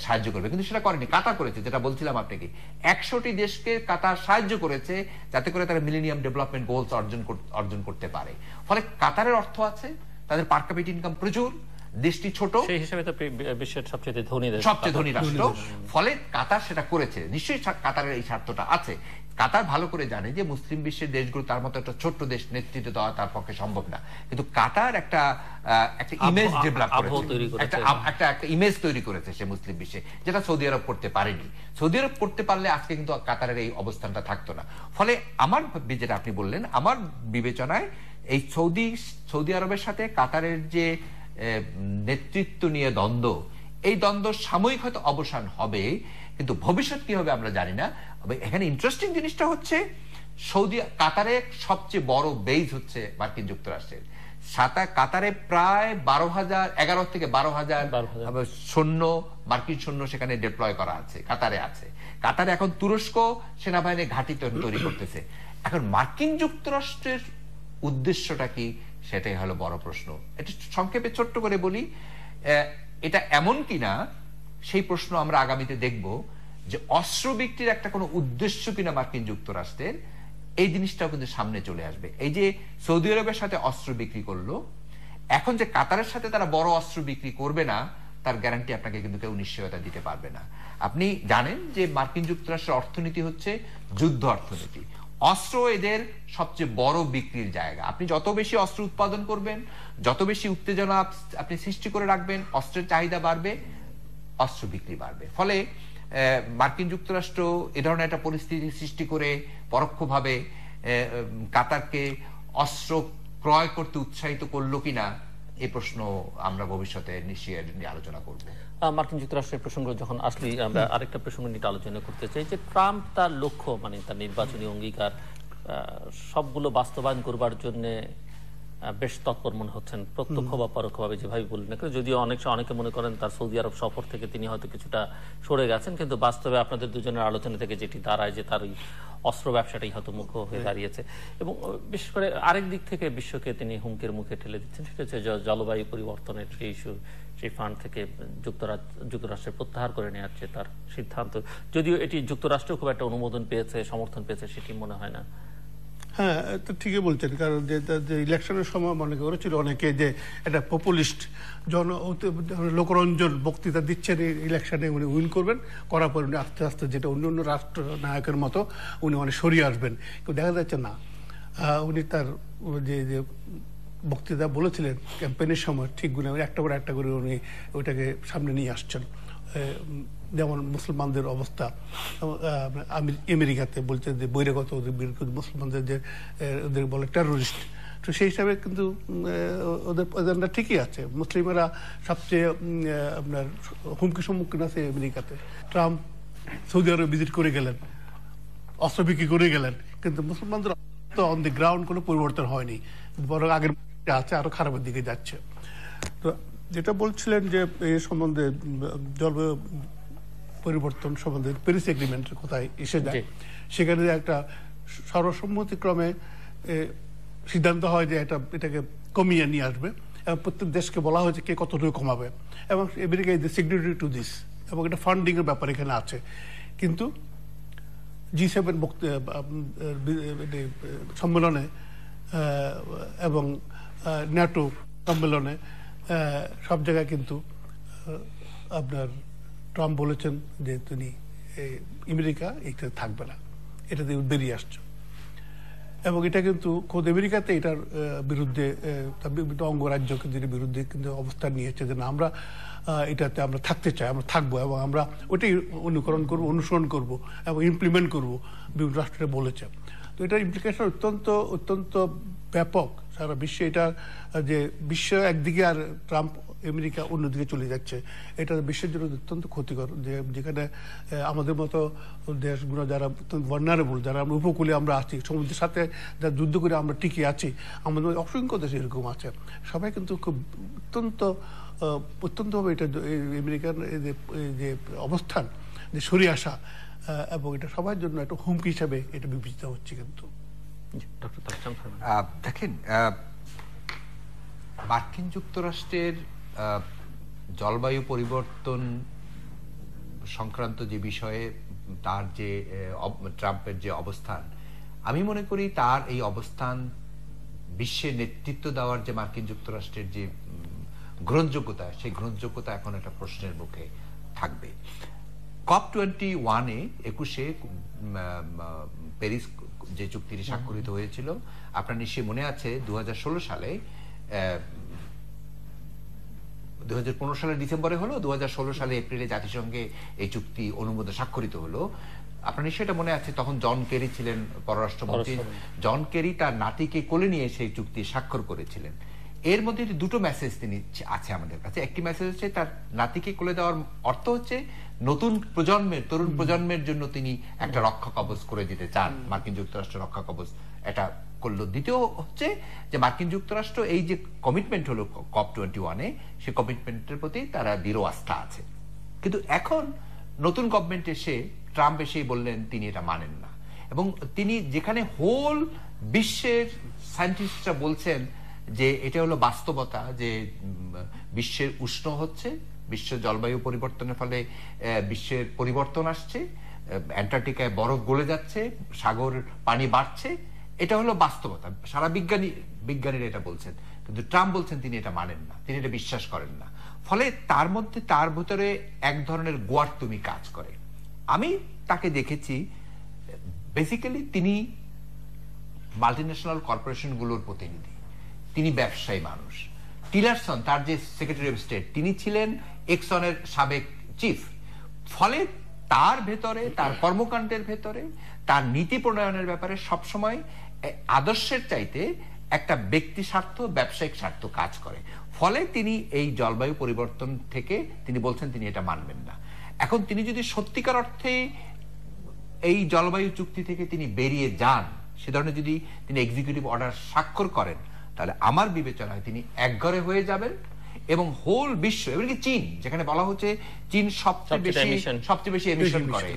সাহায্য করবে, কিন্তু সেটা করেনি। কাতার করেছে, যেটা বলছিলাম আপনাকে, 100টি দেশকে কাতার সাহায্য করেছে যাতে করে তারা মিলেনিয়াম ডেভেলপমেন্ট গোলস অর্জন করতে পারে। ফলে কাতারের অর্থ আছে, তাদের পার ক্যাপিটা ইনকাম প্রচুর, দেশটি ছোট, সেই হিসেবে তো বিশ্বের সবচেয়ে ধনী রাষ্ট্র। ফলে কাতার সেটা করেছে, নিশ্চয়ই কাতারের এই স্বার্থটা আছে। কাতার ভালো করে জানে যে মুসলিম বিশ্বের দেশগুলো তার মতো একটা ছোট্ট দেশ নেতৃত্ব দেওয়া তার পক্ষে সম্ভব না, কিন্তু কাতার একটা ইমেজ ডেভেলপ করেছে, একটা ইমেজ তৈরি করেছে সে মুসলিম বিশ্বে, যেটা সৌদি আরব করতে পারেনি। সৌদি আরব করতে পারলে আজকে কিন্তু কাতারের এই অবস্থানটা থাকতো না। ফলে আমার, যেটা আপনি বললেন, আমার বিবেচনায় এই সৌদি আরবের সাথে কাতারের যে নেতৃত্ব নিয়ে দ্বন্দ্ব, এই দ্বন্দ্ব সাময়িক হয়তো অবসান হবে, কিন্তু ভবিষ্যৎ কি হবে আমরা জানি না। এখানে ইন্টারেস্টিং জিনিসটা হচ্ছে, কাতারে সবচেয়ে বড় বেজ হচ্ছে মার্কিন যুক্তরাষ্ট্রের। কাতারে প্রায় 11 থেকে 12,000 সৈন্য, মার্কিন সৈন্য সেখানে ডিপ্লয় করা আছে, কাতারে আছে। কাতারে এখন তুরস্ক সেনাবাহিনী ঘাঁটি তৈরি করতেছে। এখন মার্কিন যুক্তরাষ্ট্রের উদ্দেশ্যটা কি, সেটাই হলো বড় প্রশ্ন। এটা সংক্ষেপে ছোট্ট করে বলি, এটা এমন কিনা সেই প্রশ্ন আমরা আগামীতে দেখব, যে অস্ত্র বিক্রির একটা কোনো উদ্দেশ্য কিনা মার্কিন যুক্তরাষ্ট্রের, এই জিনিসটাও কিন্তু সামনে চলে আসবে। এই যে সৌদি আরবের সাথে অস্ত্র বিক্রি করলো, এখন যে কাতারের সাথে তারা বড় অস্ত্র বিক্রি করবে না, তার গ্যারান্টি আপনাকে কিন্তু কেউ নিশ্চয়তা দিতে পারবে না। আপনি জানেন যে মার্কিন যুক্তরাষ্ট্রের অর্থনীতি হচ্ছে যুদ্ধ অর্থনীতি। অস্ত্র এদের সবচেয়ে বড় বিক্রির জায়গা। আপনি যত বেশি অস্ত্র উৎপাদন করবেন, যত বেশি উত্তেজনা আপনি সৃষ্টি করে রাখবেন, অস্ত্রের চাহিদা বাড়বে, অস্ত্র বিক্রি বাড়বে। ফলে মার্কিন যুক্তরাষ্ট্র এ ধরনের একটা পরিস্থিতি সৃষ্টি করে পরোক্ষভাবে কাতারকে অস্ত্র ক্রয় করতে উৎসাহিত করলো কিনা এই প্রশ্ন আমরা ভবিষ্যতে নিশ্চয়ই নিয়ে আলোচনা করব। মার্কিন যুক্তরাষ্ট্রের প্রসঙ্গ যখন আসলে আমরা আরেকটা প্রসঙ্গ নিয়ে আলোচনা করতে চাই যে ট্রাম্প তার লক্ষ্য মানে তার নির্বাচনী অঙ্গীকার সবগুলো বাস্তবায়ন করবার জন্য বেশ তৎপর মনে হচ্ছেন, প্রত্যক্ষ বা পরোক্ষভাবে যেভাবে বললেন না। যদিও অনেকে মনে করেন তার সৌদি আরব সফর থেকে তিনি হয়তো কিছুটা সরে গেছেন, কিন্তু বাস্তবে আপনাদের দুজনের আলোচনা থেকে যেটি দাঁড়ায় যে তার ওই অস্ত্র ব্যবসাটাই হয়তো মুখ্য হয়ে দাঁড়িয়েছে। এবং বিশেষ করে আরেক দিক থেকে বিশ্বকে তিনি হুমকির মুখে ঠেলে দিচ্ছেন, সেটা হচ্ছে জলবায়ু পরিবর্তনের যে ইস্যু, সেই ফান্ড থেকে যুক্তরাষ্ট্রের প্রত্যাহার করে নেওয়ার যে তার সিদ্ধান্ত, যদিও এটি যুক্তরাষ্ট্র খুব একটা অনুমোদন পেয়েছে, সমর্থন পেয়েছে সেটি মনে হয় না। হ্যাঁ, তো ঠিকই বলছেন, কারণ যে ইলেকশনের সময় মনে করেছিল অনেকে যে এটা পপুলিস্ট লোকরঞ্জন বক্তৃতা দিচ্ছেন, ইলেকশনে উনি উইন করবেন, করার পর উনি আস্তে আস্তে যেটা অন্য রাষ্ট্র নায়কের মতো উনি অনেক সরিয়ে আসবেন। কিন্তু দেখা যাচ্ছে না, উনি তার যে বক্তৃতা বলেছিলেন ক্যাম্পেইনের সময় ঠিক গুণে একটা করে উনি ওইটাকে সামনে নিয়ে আসছেন। যেমন মুসলমানদের অবস্থা আমেরিকাতে বলছে যে বহিরাগত মুসলমানদের যে ওদের বলে টেরোরিস্ট, তো সেই হিসাবে কিন্তু ওদের এজেন্ডা ঠিকই আছে। মুসলিমেরা সবচেয়ে আপনার হুমকির সম্মুখীন আছে আমেরিকাতে। ট্রাম্প সৌদি আরব ভিজিট করে গেলেন, অস্ত্র বিক্রি করে গেলেন, কিন্তু মুসলমানদের অন দি গ্রাউন্ড কোনো পরিবর্তন হয়নি, বরং আগের আছে আরো খারাপের দিকে যাচ্ছে। তো যেটা বলছিলেন যে এই সম্বন্ধে জলবায়ু পরিবর্তন সম্বন্ধে প্যারিস এগ্রিমেন্টের কথায় এসে যায়, সেখানে একটা সর্বসম্মতিক্রমে সিদ্ধান্ত হয় যে এটাকে কমিয়ে নিয়ে আসবে এবং প্রত্যেক দেশকে বলা হয়েছে কে কতটুকু কমাবে, এবং America is the signatory to this, এবং এটা ফান্ডিং এর ব্যাপার এখানে আছে। কিন্তু G7 সম্মেলনে এবং ন্যাটো সম্মেলনে সব জায়গায় কিন্তু আপনার ট্রাম্প বলেছেন যে তিনি আমেরিকা এটা থাকবে না, এটাতে বেরিয়ে আসছে। এবং এটা কিন্তু খোদ আমেরিকাতে এটার বিরুদ্ধে অঙ্গরাজ্যকে বিরুদ্ধে কিন্তু অবস্থান নিয়েছে যে না, আমরা এটাতে আমরা থাকতে চাই, আমরা থাকবো এবং আমরা ওটাই অনুকরণ করব, অনুসরণ করব এবং ইমপ্লিমেন্ট করব, বিভিন্ন রাষ্ট্রে বলেছে। তো এটার ইমপ্লিকেশন অত্যন্ত ব্যাপক সারা বিশ্বে। এটা যে বিশ্ব একদিকে আর ট্রাম্প আমেরিকা অন্যদিকে চলে যাচ্ছে, এটা বিশ্বের জন্য অত্যন্ত ক্ষতিকর। যেখানে আমাদের মতো দেশগুলো যারা ভালনারেবল, যারা আমরা উপকূলে আমরা আছি, সমুদ্রের সাথে যারা যুদ্ধ করে আমরা টিকে আছি, আমাদের অসংখ্য দেশ এরকম আছে, সবাই কিন্তু খুব অত্যন্তভাবে এটা আমেরিকার যে অবস্থান, যে সরে আসা, এবং এটা সবার জন্য একটা হুমকি হিসাবে এটা বিবেচিত হচ্ছে। কিন্তু দেখেন, মার্কিন যুক্তরাষ্ট্রের জলবায়ু পরিবর্তন সংক্রান্ত যে বিষয়ে তার যে ট্রাম্পের যে অবস্থান, আমি মনে করি তার এই অবস্থান বিশ্বে নেতৃত্ব দেওয়ার যে মার্কিন যুক্তরাষ্ট্রের যে গ্রহণযোগ্যতা, সেই গ্রহণযোগ্যতা এখন একটা প্রশ্নের মুখে থাকবে। COP21-এ 21-এ প্যারিস যে চুক্তিটি স্বাক্ষরিত হয়েছিল, আপনার নিশ্চয়ই মনে আছে 2016 সালে 2015 সালের ডিসেম্বরে হলো, 2016 সালে এপ্রিলে জাতিসংঘে এই চুক্তি অনুমোদন স্বাক্ষরিত হলো। আপনার নিশ্চয়ই এটা মনে আছে, তখন জন কেরি ছিলেন পররাষ্ট্রমন্ত্রী। জন কেরি তার নাতিকে কোলে নিয়ে সেই চুক্তি স্বাক্ষর করেছিলেন। এর মধ্যে দুটো মেসেজ তিনি আছে আমাদের কাছে। একটি মেসেজ হচ্ছে তার নাতিকে কোলে দেওয়ার অর্থ হচ্ছে নতুন প্রজন্মের, তরুণ প্রজন্মের জন্য তিনি একটা রক্ষা কবচ করে দিতে চান, মার্কিন যুক্তরাষ্ট্র রক্ষা কবচ এটা করলো। দ্বিতীয় হচ্ছে যে মার্কিন যুক্তরাষ্ট্র এই যে কমিটমেন্ট হলো COP21-এ, সেই কমিটমেন্টের প্রতি তারা দৃঢ় আস্থা আছে। কিন্তু এখন নতুন গভর্নমেন্ট এসে ট্রাম্প এসেই বললেন তিনি এটা মানেন না, এবং তিনি যেখানে হোল বিশ্বের সায়েন্টিস্টরা বলছেন যে এটা হলো বাস্তবতা, যে বিশ্বের উষ্ণ হচ্ছে, বিশ্বের জলবায়ু পরিবর্তনের ফলে বিশ্বের পরিবর্তন আসছে, অ্যান্টার্কটিকায় বরফ গলে যাচ্ছে, সাগর পানি বাড়ছে, এটা হলো বাস্তবতা। সারা বিজ্ঞানীরা এটা বলছেন, কিন্তু ট্রাম্প বলছেন তিনি এটা মানেন না, তিনি এটা বিশ্বাস করেন না। ফলে তার ভিতরে এক ধরনের গোয়ার্তুমি কাজ করে। আমি তাকে দেখেছি বেসিক্যালি তিনি মাল্টিন্যাশনাল কর্পোরেশনগুলোর প্রতিনিধি, তিনি ব্যবসায়ী মানুষ। টিলারসন তার যে সেক্রেটারি অফ স্টেট, তিনি ছিলেন এক্সনের সাবেক চিফ। ফলে তার ভেতরে, তার কর্মকাণ্ডের ভেতরে, তার নীতি প্রণয়নের ব্যাপারে সবসময় আদর্শের চাইতে একটা ব্যক্তি স্বার্থ, ব্যবসায়িক স্বার্থ কাজ করে। ফলে তিনি এই জলবায়ু পরিবর্তন থেকে তিনি বলছেন তিনি এটা মানবেন না। এখন তিনি যদি সত্যিকার অর্থে এই জলবায়ু চুক্তি থেকে তিনি বেরিয়ে যান, সে ধরনের যদি তিনি এক্সিকিউটিভ অর্ডার স্বাক্ষর করেন, তাহলে আমার বিবেচনায় তিনি একঘরে হয়ে যাবেন এবং হোল বিশ্ব, এমনকি চীন, যেখানে বলা হচ্ছে চীন সবচেয়ে বেশি এমিশন করে,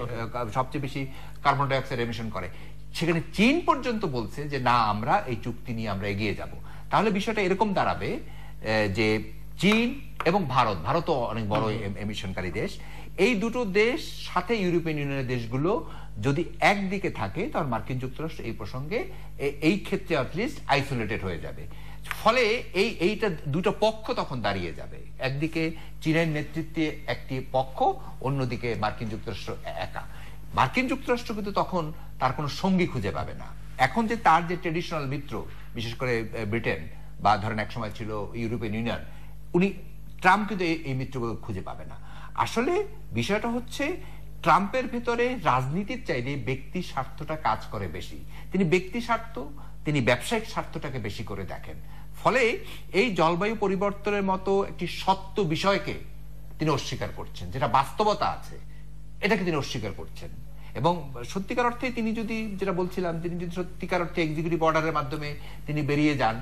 সবচেয়ে বেশি কার্বন ডাই অক্সাইড এমিশন করে, সেখানে চীন পর্যন্ত বলছে যে না, আমরা এই চুক্তি নিয়ে আমরা এগিয়ে যাব। তাহলে বিষয়টা এরকম দাঁড়াবে যে চীন এবং ভারতও অনেক বড় এমিশনকারী দেশ, এই দুটো দেশ সাথে ইউরোপিয়ান ইউনিয়নের দেশগুলো যদি একদিকে থাকে, তখন মার্কিন যুক্তরাষ্ট্র এই প্রসঙ্গে এই ক্ষেত্রে অ্যাটলিস্ট আইসোলেটেড হয়ে যাবে। ফলে এইটা দুটো পক্ষ তখন দাঁড়িয়ে যাবে, একদিকে চীনের নেতৃত্বে একটি পক্ষ, অন্যদিকে মার্কিন যুক্তরাষ্ট্র একা। মার্কিন যুক্তরাষ্ট্র কিন্তু তখন তার কোনো সঙ্গী খুঁজে পাবে না। এখন যে তার যে ট্রেডিশনাল মিত্র, বিশেষ করে ব্রিটেন বা ধরেন এক সময় ছিল ইউরোপিয়ান ইউনিয়ন, ট্রাম্প কিন্তু এই মিত্রগুলো খুঁজে পাবে না। আসলে বিষয়টা হচ্ছে ট্রাম্পের ভেতরে রাজনীতির চাইতে ব্যক্তি স্বার্থটা কাজ করে বেশি। তিনি ব্যক্তি স্বার্থ, তিনি ব্যবসায়িক স্বার্থটাকে বেশি করে দেখেন। ফলে এই জলবায়ু পরিবর্তনের মতো একটি সত্য বিষয়কে তিনি অস্বীকার করছেন, যেটা বাস্তবতা আছে এটাকে তিনি অস্বীকার করছেন। এবং সত্যিকার অর্থে তিনি যদি, যেটা বলছিলাম, তিনি যদি সত্যিকার অর্থে এক্সিকিউটিভ অর্ডারের মাধ্যমে তিনি বেরিয়ে যান,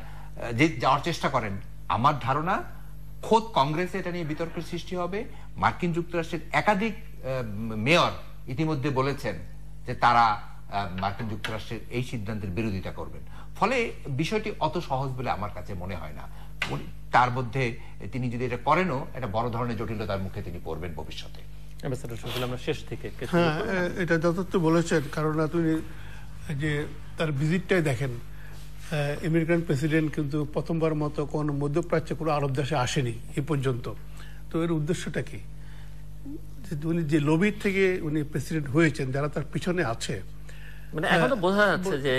যে যাওয়ার চেষ্টা করেন, আমার ধারণা খোদ কংগ্রেসে এটা নিয়ে বিতর্কের সৃষ্টি হবে। মার্কিন যুক্তরাষ্ট্রের একাধিক মেয়র ইতিমধ্যে বলেছেন যে তারা মার্কিন যুক্তরাষ্ট্রের এই সিদ্ধান্তের বিরোধিতা করবেন। ফলে বিষয়টি অত সহজ বলে আমার কাছে মনে হয় না। তার মধ্যে তিনি যদি এটা করেনও, একটা বড় ধরনের জটিলতার মুখে তিনি পড়বেন ভবিষ্যতে। এটা যথার্থ বলেছেন, কারণ আপনি যে তার ভিজিটটাই দেখেন, আমেরিকান প্রেসিডেন্ট কিন্তু প্রথমবার মতো কোন মধ্যপ্রাচ্যে কোনো আরব দেশে আসেনি এ পর্যন্ত। তো এর উদ্দেশ্যটা কি? উনি যে লবির থেকে উনি প্রেসিডেন্ট হয়েছেন, যারা তার পিছনে আছে, মানে এখনো বোঝা যাচ্ছে যে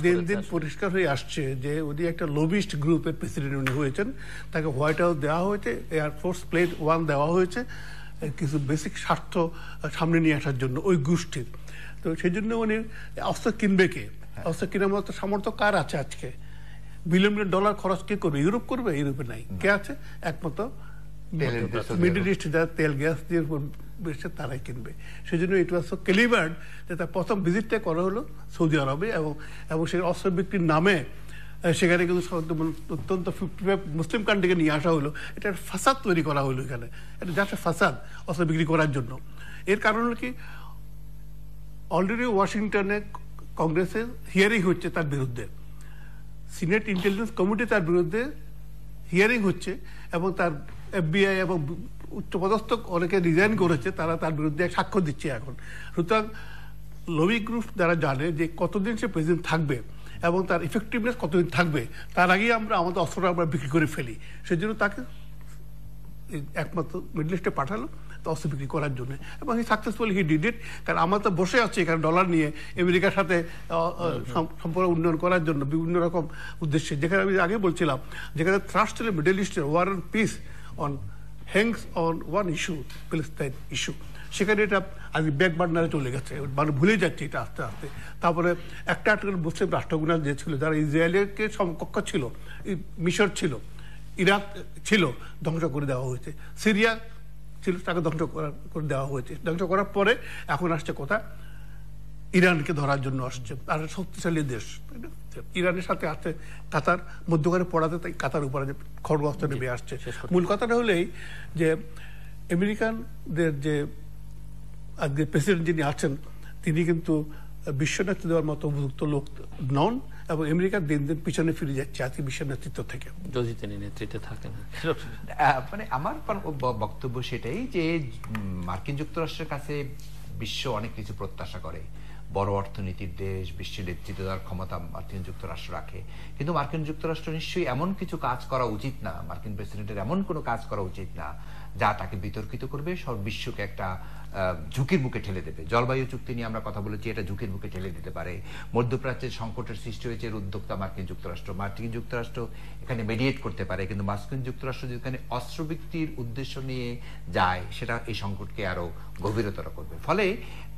দিন দিন পরিষ্কার হয়ে আসছে যে উনি একটা লবিস্ট গ্রুপের প্রেসিডেন্ট উনি হয়েছেন। তাকে হোয়াইট হাউস দেওয়া হয়েছে, এয়ারফোর্স প্লেন 1 দেওয়া হয়েছে কিছু বেসিক স্বার্থ সামনে নিয়ে আসার জন্য ওই গোষ্ঠীর। তো সেই জন্য উনি অস্ত্র কিনবে কে? অস্ত্র কেনার মতো সামর্থ্য কার আছে আজকে? বিলিয়ন বিলিয়ন ডলার খরচ কে করবে? ইউরোপ করবে? ইউরোপে নাই। কে আছে? একমাত্র মিডল ইস্ট, যারা তেল গ্যাস দিয়ে বেশি তারাই কিনবে। সেই জন্য ইট ওয়াজ সো ক্যালিবার্ড যে তার প্রথম ভিজিটটা করা হলো সৌদি আরবে, এবং সেই অস্ত্র বিক্রির নামে সেখানে কিন্তু অত্যন্ত 55 মুসলিম কান্ট্রিকে নিয়ে আসা হলো। এটা ফাসাদ তৈরি করা হলো এখানে, এটা জাস্ট ফাসাদ অস্ত্র বিক্রি করার জন্য। এর কারণ হলো কি, অলরেডি ওয়াশিংটনে কংগ্রেসের হিয়ারিং হচ্ছে তার বিরুদ্ধে, সিনেট ইন্টেলিজেন্স কমিটি তার বিরুদ্ধে হিয়ারিং হচ্ছে, এবং তার FBI এবং উচ্চপদস্থ অনেকে রিজাইন করেছে, তারা তার বিরুদ্ধে সাক্ষ্য দিচ্ছে এখন। সুতরাং লবি গ্রুপ যারা জানে যে কতদিন সে প্রেসিডেন্ট থাকবে এবং তার ইফেক্টিভনেস কতদিন থাকবে, তার আগেই আমরা আমাদের অস্ত্রটা আমরা বিক্রি করে ফেলি। সেই জন্য তাকে একমাত্র মিডল ইস্টে পাঠালো অস্ত্র বিক্রি করার জন্য, এবং সাকসেসফুল হি ডিড ইট। কারণ আমরা তো বসে আছি এখানে ডলার নিয়ে আমেরিকার সাথে সম্পর্ক উন্নয়ন করার জন্য বিভিন্ন রকম উদ্দেশ্যে। যেখানে আমি আগে বলছিলাম, যেখানে থ্রাস্ট ছিল মিডল ইস্টের war and peace on hangs on one issue, Palestine issue, সেখানে এটা আজ ব্যাক বার্নারে চলে গেছে, মানে ভুলে যাচ্ছে এটা আস্তে আস্তে। তারপরে একটা মুসলিম রাষ্ট্রগুলো যে ছিল, যারা ইসরায়েলকে সমকক্ষ ছিল, মিশর ছিল, ইরাক ছিল, ধ্বংস করে দেওয়া হয়েছে, সিরিয়া ছিল, তাকে ধ্বংস করে দেওয়া হয়েছে। ধ্বংস করার পরে এখন আসছে কথা ইরানকে ধরার জন্য আসছে, আর শক্তিশালী দেশ ইরানের সাথে আছে কাতার, মধ্যখানে পড়াতে তাই কাতার উপরে যে খড়গস্ত নেমে আসছে। মূল কথাটা হলেই যে আমেরিকানদের যে আজকে প্রেসিডেন্ট যিনি আছেন, তিনি কিন্তু বিশ্ব নেতৃত্ব দেওয়ার মতো উপযুক্ত লোক নন, এবং আমেরিকা দিন দিন পিছনে ফিরে যাচ্ছে আজকে বিশ্ব নেতৃত্ব থেকে, যদি তিনি নেতৃত্বে থাকেন। মানে আমার বক্তব্য সেটাই যে মার্কিন যুক্তরাষ্ট্রের কাছে বিশ্ব অনেক কিছু প্রত্যাশা করে। বড় অর্থনীতির দেশ, বিশ্বের নেতৃত্ব দেওয়ার ক্ষমতা মার্কিন যুক্তরাষ্ট্র রাখে, কিন্তু মার্কিন যুক্তরাষ্ট্র নিশ্চয়ই এমন কিছু কাজ করা উচিত না, মার্কিন প্রেসিডেন্টের এমন কোনো কাজ করা উচিত না যা তাকে বিতর্কিত করবে, সব বিশ্বকে একটা ঝুঁকির মুখে ঠেলে দেবে। জলবায়ু চুক্তি নিয়ে আমরা কথা বলেছি, এটা ঝুঁকির মুখে ঠেলে দিতে পারে। মধ্যপ্রাচ্যের সংকটের সৃষ্টি হয়েছে, এর উদ্যোক্তা মার্কিন যুক্তরাষ্ট্র। মার্কিন যুক্তরাষ্ট্র এখানে মেডিয়েট করতে পারে, কিন্তু মার্কিন যুক্তরাষ্ট্র যেখানে অস্ত্রবিক্তির উদ্দেশ্য নিয়ে যায়, সেটা এই সংকটকে আরো গভীরতর করবে। ফলে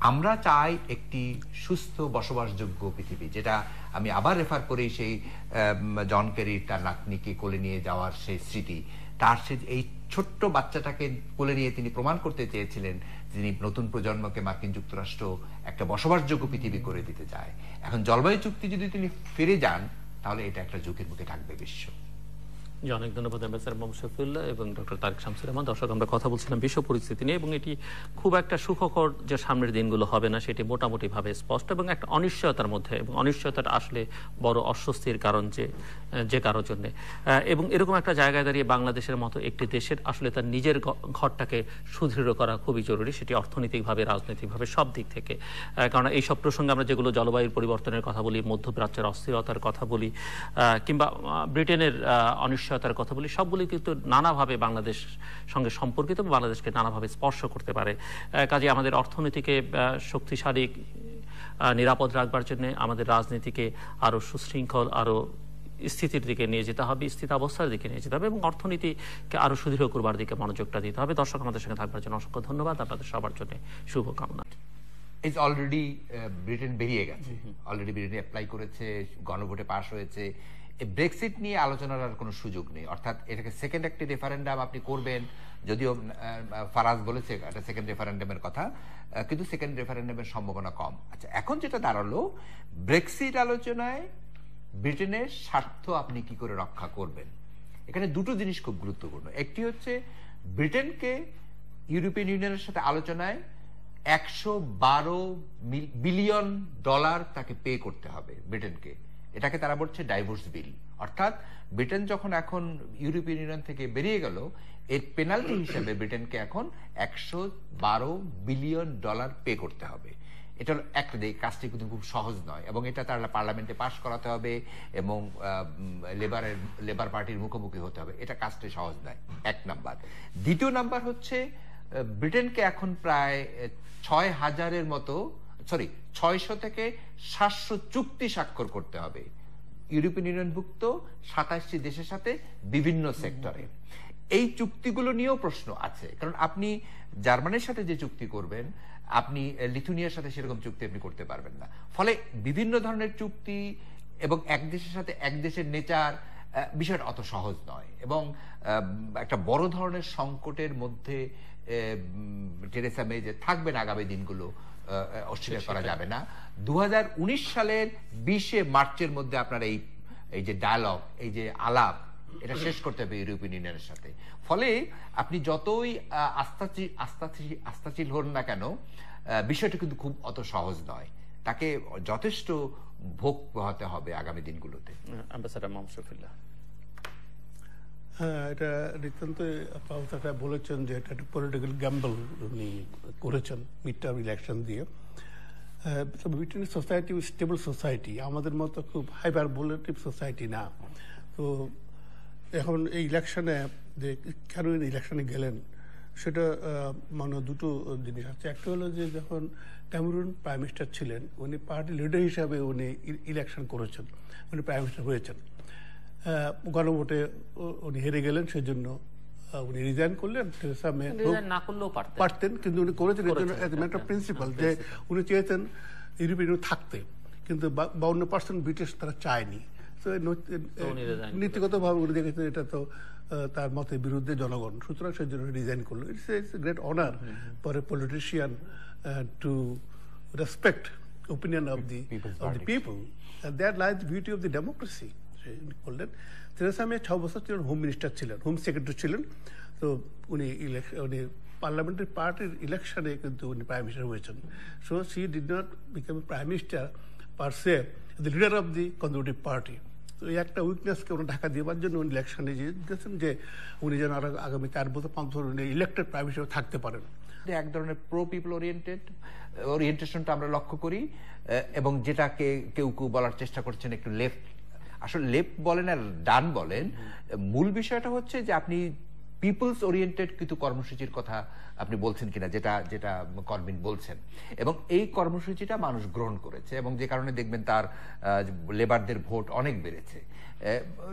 আমরা চাই একটি সুস্থ বসবাসযোগ্য পৃথিবী, যেটা আমি আবার রেফার করি সেই জন কেরির তার নাতনিকে কোলে নিয়ে যাওয়ার সেই স্মৃতি। তার সে এই ছোট্ট বাচ্চাটাকে কোলে নিয়ে তিনি প্রমাণ করতে চেয়েছিলেন যিনি নতুন প্রজন্মকে মার্কিন যুক্তরাষ্ট্র একটা বসবাসযোগ্য পৃথিবী করে দিতে চায়। এখন জলবায়ু চুক্তি যদি তিনি ফিরে যান, তাহলে এটা একটা ঝুঁকির মুখে থাকবে বিশ্ব। অনেক ধন্যবাদ অ্যাম্বাসেডর মোহাম্মদ শফিউল্লাহ এবং ডক্টর তারেক শামসুর রহমান। দর্শক, আমরা কথা বলছিলাম বিশ্ব পরিস্থিতি নিয়ে, এবং এটি খুব একটা সুখকর যে সামনের দিনগুলো হবে না সেটি মোটামুটি ভাবে স্পষ্ট, এবং একটা অনিশ্চয়তার মধ্যে, এবং অনিশ্চয়তাটা আসলে বড় অস্বস্তির কারণ যে কারোর জন্য। এবং এরকম একটা জায়গায় দাঁড়িয়ে বাংলাদেশের মতো একটি দেশের আসলে তার নিজের ঘরটাকে সুদৃঢ় করা খুবই জরুরি, সেটি অর্থনৈতিকভাবে, রাজনৈতিকভাবে, সব দিক থেকে। কারণ এই সব প্রসঙ্গে আমরা যেগুলো জলবায়ুর পরিবর্তনের কথা বলি, মধ্যপ্রাচ্যের অস্থিরতার কথা বলি, কিংবা ব্রিটেনের অনিশ্চয়তার কথা বলি, সবগুলি কিন্তু নানাভাবে বাংলাদেশ সঙ্গে সম্পর্কিত, বাংলাদেশকে নানাভাবে স্পর্শ করতে পারে। কাজে আমাদের অর্থনীতিকে শক্তিশালী, নিরাপদ রাখবার জন্য আমাদের রাজনীতিকে আরো সুশৃঙ্খল, আরো স্থিতির দিকে নিয়ে যেতে হবে, স্থিতাবস্থার দিকে নিয়ে যেতে হবে, এবং অর্থনীতিকে আরো সুদৃঢ় করবার দিকে মনোযোগটা দিতে হবে। দর্শক, আমাদের সঙ্গে থাকবার জন্য অসংখ্য ধন্যবাদ, আপনাদের সবার জন্য শুভকামনা। ইজ অলরেডি ব্রিটেন বেরিয়ে গেছে, অলরেডি ব্রিটেন অ্যাপ্লাই করেছে, গণভোটে পাস হয়েছে। ব্রেক্সিট নিয়ে আলোচনার আর কোনো সুযোগ নেই, অর্থাৎ এটাকে সেকেন্ড একটি রেফারেন্ডাম আপনি করবেন, যদিও ফারাজ বলেছে একটা সেকেন্ড রেফারেন্ডামের কথা, কিন্তু সেকেন্ড রেফারেন্ডামের সম্ভাবনা কম। আচ্ছা, এখন যেটা দাঁড়ালো, ব্রেক্সিট আলোচনায় ব্রিটেনের স্বার্থ আপনি কি করে রক্ষা করবেন। এখানে দুটো জিনিস খুব গুরুত্বপূর্ণ। একটি হচ্ছে ব্রিটেনকে ইউরোপিয়ান ইউনিয়নের সাথে আলোচনায় $112 বিলিয়ন তাকে পে করতে হবে ব্রিটেনকে। এটাকে তারা বলছে ডাইভোর্স বিল, অর্থাৎ ব্রিটেন যখন এখন ইউরোপিয়ান ইউনিয়ন থেকে বেরিয়ে গেল, এর পেনাল্টি হিসেবে ব্রিটেনকে এখন $112 বিলিয়ন পে করতে হবে। এটা হলো একটা দিক। কাজটি কিন্তু খুব সহজ নয়, এবং এটা তারা পার্লামেন্টে পাস করাতে হবে এবং লেবার পার্টির মুখোমুখি হতে হবে। এটা কাজটি সহজ নয়, এক নাম্বার। দ্বিতীয় নাম্বার হচ্ছে ব্রিটেনকে এখন প্রায় 600 থেকে 700 চুক্তি স্বাক্ষর করতে হবে ইউরোপিয়ান ইউনিয়নভুক্ত 27টি দেশের সাথে বিভিন্ন সেক্টরে। এই চুক্তিগুলো নিয়েও প্রশ্ন আছে, কারণ আপনি জার্মানির সাথে যে চুক্তি করবেন, আপনি লিথুনিয়ার সাথে সেরকম চুক্তি আপনি করতে পারবেন না। ফলে বিভিন্ন ধরনের চুক্তি এবং এক দেশের সাথে এক দেশের নেচার, বিষয়টা অত সহজ নয়, এবং একটা বড় ধরনের সংকটের মধ্যে টেরেসা মে যে থাকবেন আগামী দিনগুলো অস্বীকার করা যাবে না। 2019 সালের 20 মার্চের মধ্যে আপনার এই যে ডায়ালগ, এই যে এটা শেষ করতে হবে ইউরোপিয়ান ইউনিয়নের সাথে। ফলে আপনি যতই আস্থাশীল হন না কেন, বিষয়টা কিন্তু খুব অত সহজ নয়, তাকে যথেষ্ট ভোগ পোহাতে হবে আগামী দিনগুলোতে। অ্যাম্বাসেডর মোহাম্মদ শফিউল্লাহ। হ্যাঁ, এটা নিতান্ত আপনারা বলেছেন যে এটা একটা পলিটিক্যাল গ্যাম্বল উনি করেছেন মিড টার্ম ইলেকশন দিয়ে। ব্রিটেনের সোসাইটি স্টেবল সোসাইটি, আমাদের মতো খুব হাইপারবোলেটিভ সোসাইটি না। তো এখন এই ইলেকশনে যে কেন ইলেকশনে গেলেন, সেটা মানে দুটো জিনিস আছে। একটা হলো যে যখন ক্যামেরুন প্রাইম মিনিস্টার ছিলেন, উনি পার্টি লিডার হিসাবে উনি ইলেকশন করেছেন, উনি প্রাইম মিনিস্টার হয়েছেন। গণভোটে উনি হেরে গেলেন, সেজন্য উনি রিজাইন করলেন। টেরেসা মে না করলেও পারতেন, কিন্তু উনি করেছেন এর জন্য as a matter of principal, যে উনি চেয়েছেন ইউরোপিয়ান ইউনিয়ন থাকতে, কিন্তু 52% ব্রিটিশ তারা চায়নি। নীতিগতভাবে উনি দেখেছেন এটা তো তার মতের বিরুদ্ধে জনগণ, সুতরাং সেই জন্য রিজাইন করলো। It's great honour for a politician to respect opinion of the people, that lies beauty of the democracy করলেন। তেরেসা মে 6 বছর ছিলেন হোম মিনিস্টার ছিলেন, হোম সেক্রেটারি ছিলেন। তো উনি পার্লামেন্টারি পার্টির ইলেকশনে কিন্তু উনি প্রাইম মিনিস্টার হয়েছেন। So she did not become prime minister per say, the leader of the conservative party. তো এই একটা উইকনেসকে উনি ঢাকা দেওয়ার জন্য উনি ইলেকশনে গিয়েছেন যে উনি যেন আগামী 4 বছর 5 বছর উনি ইলেক্টেড প্রাইম মিনিস্টার থাকতে পারেন। এক ধরনের প্রো পিপল ওরিয়েন্টেশনটা আমরা লক্ষ্য করি, এবং যেটাকে কেউ কেউ বলার চেষ্টা করছেন একটু লেফট, আসলে লেফট বলেন আর ডান বলেন, মূল বিষয়টা হচ্ছে যে আপনি পিপলস ওরিয়েন্টেড কিন্তু কর্মসূচির কথা আপনি বলছেন কিনা, যেটা যেটা করবিন বলছেন, এবং এই কর্মসূচিটা মানুষ গ্রহণ করেছে, এবং যে কারণে দেখবেন তার লেবারদের ভোট অনেক বেড়েছে।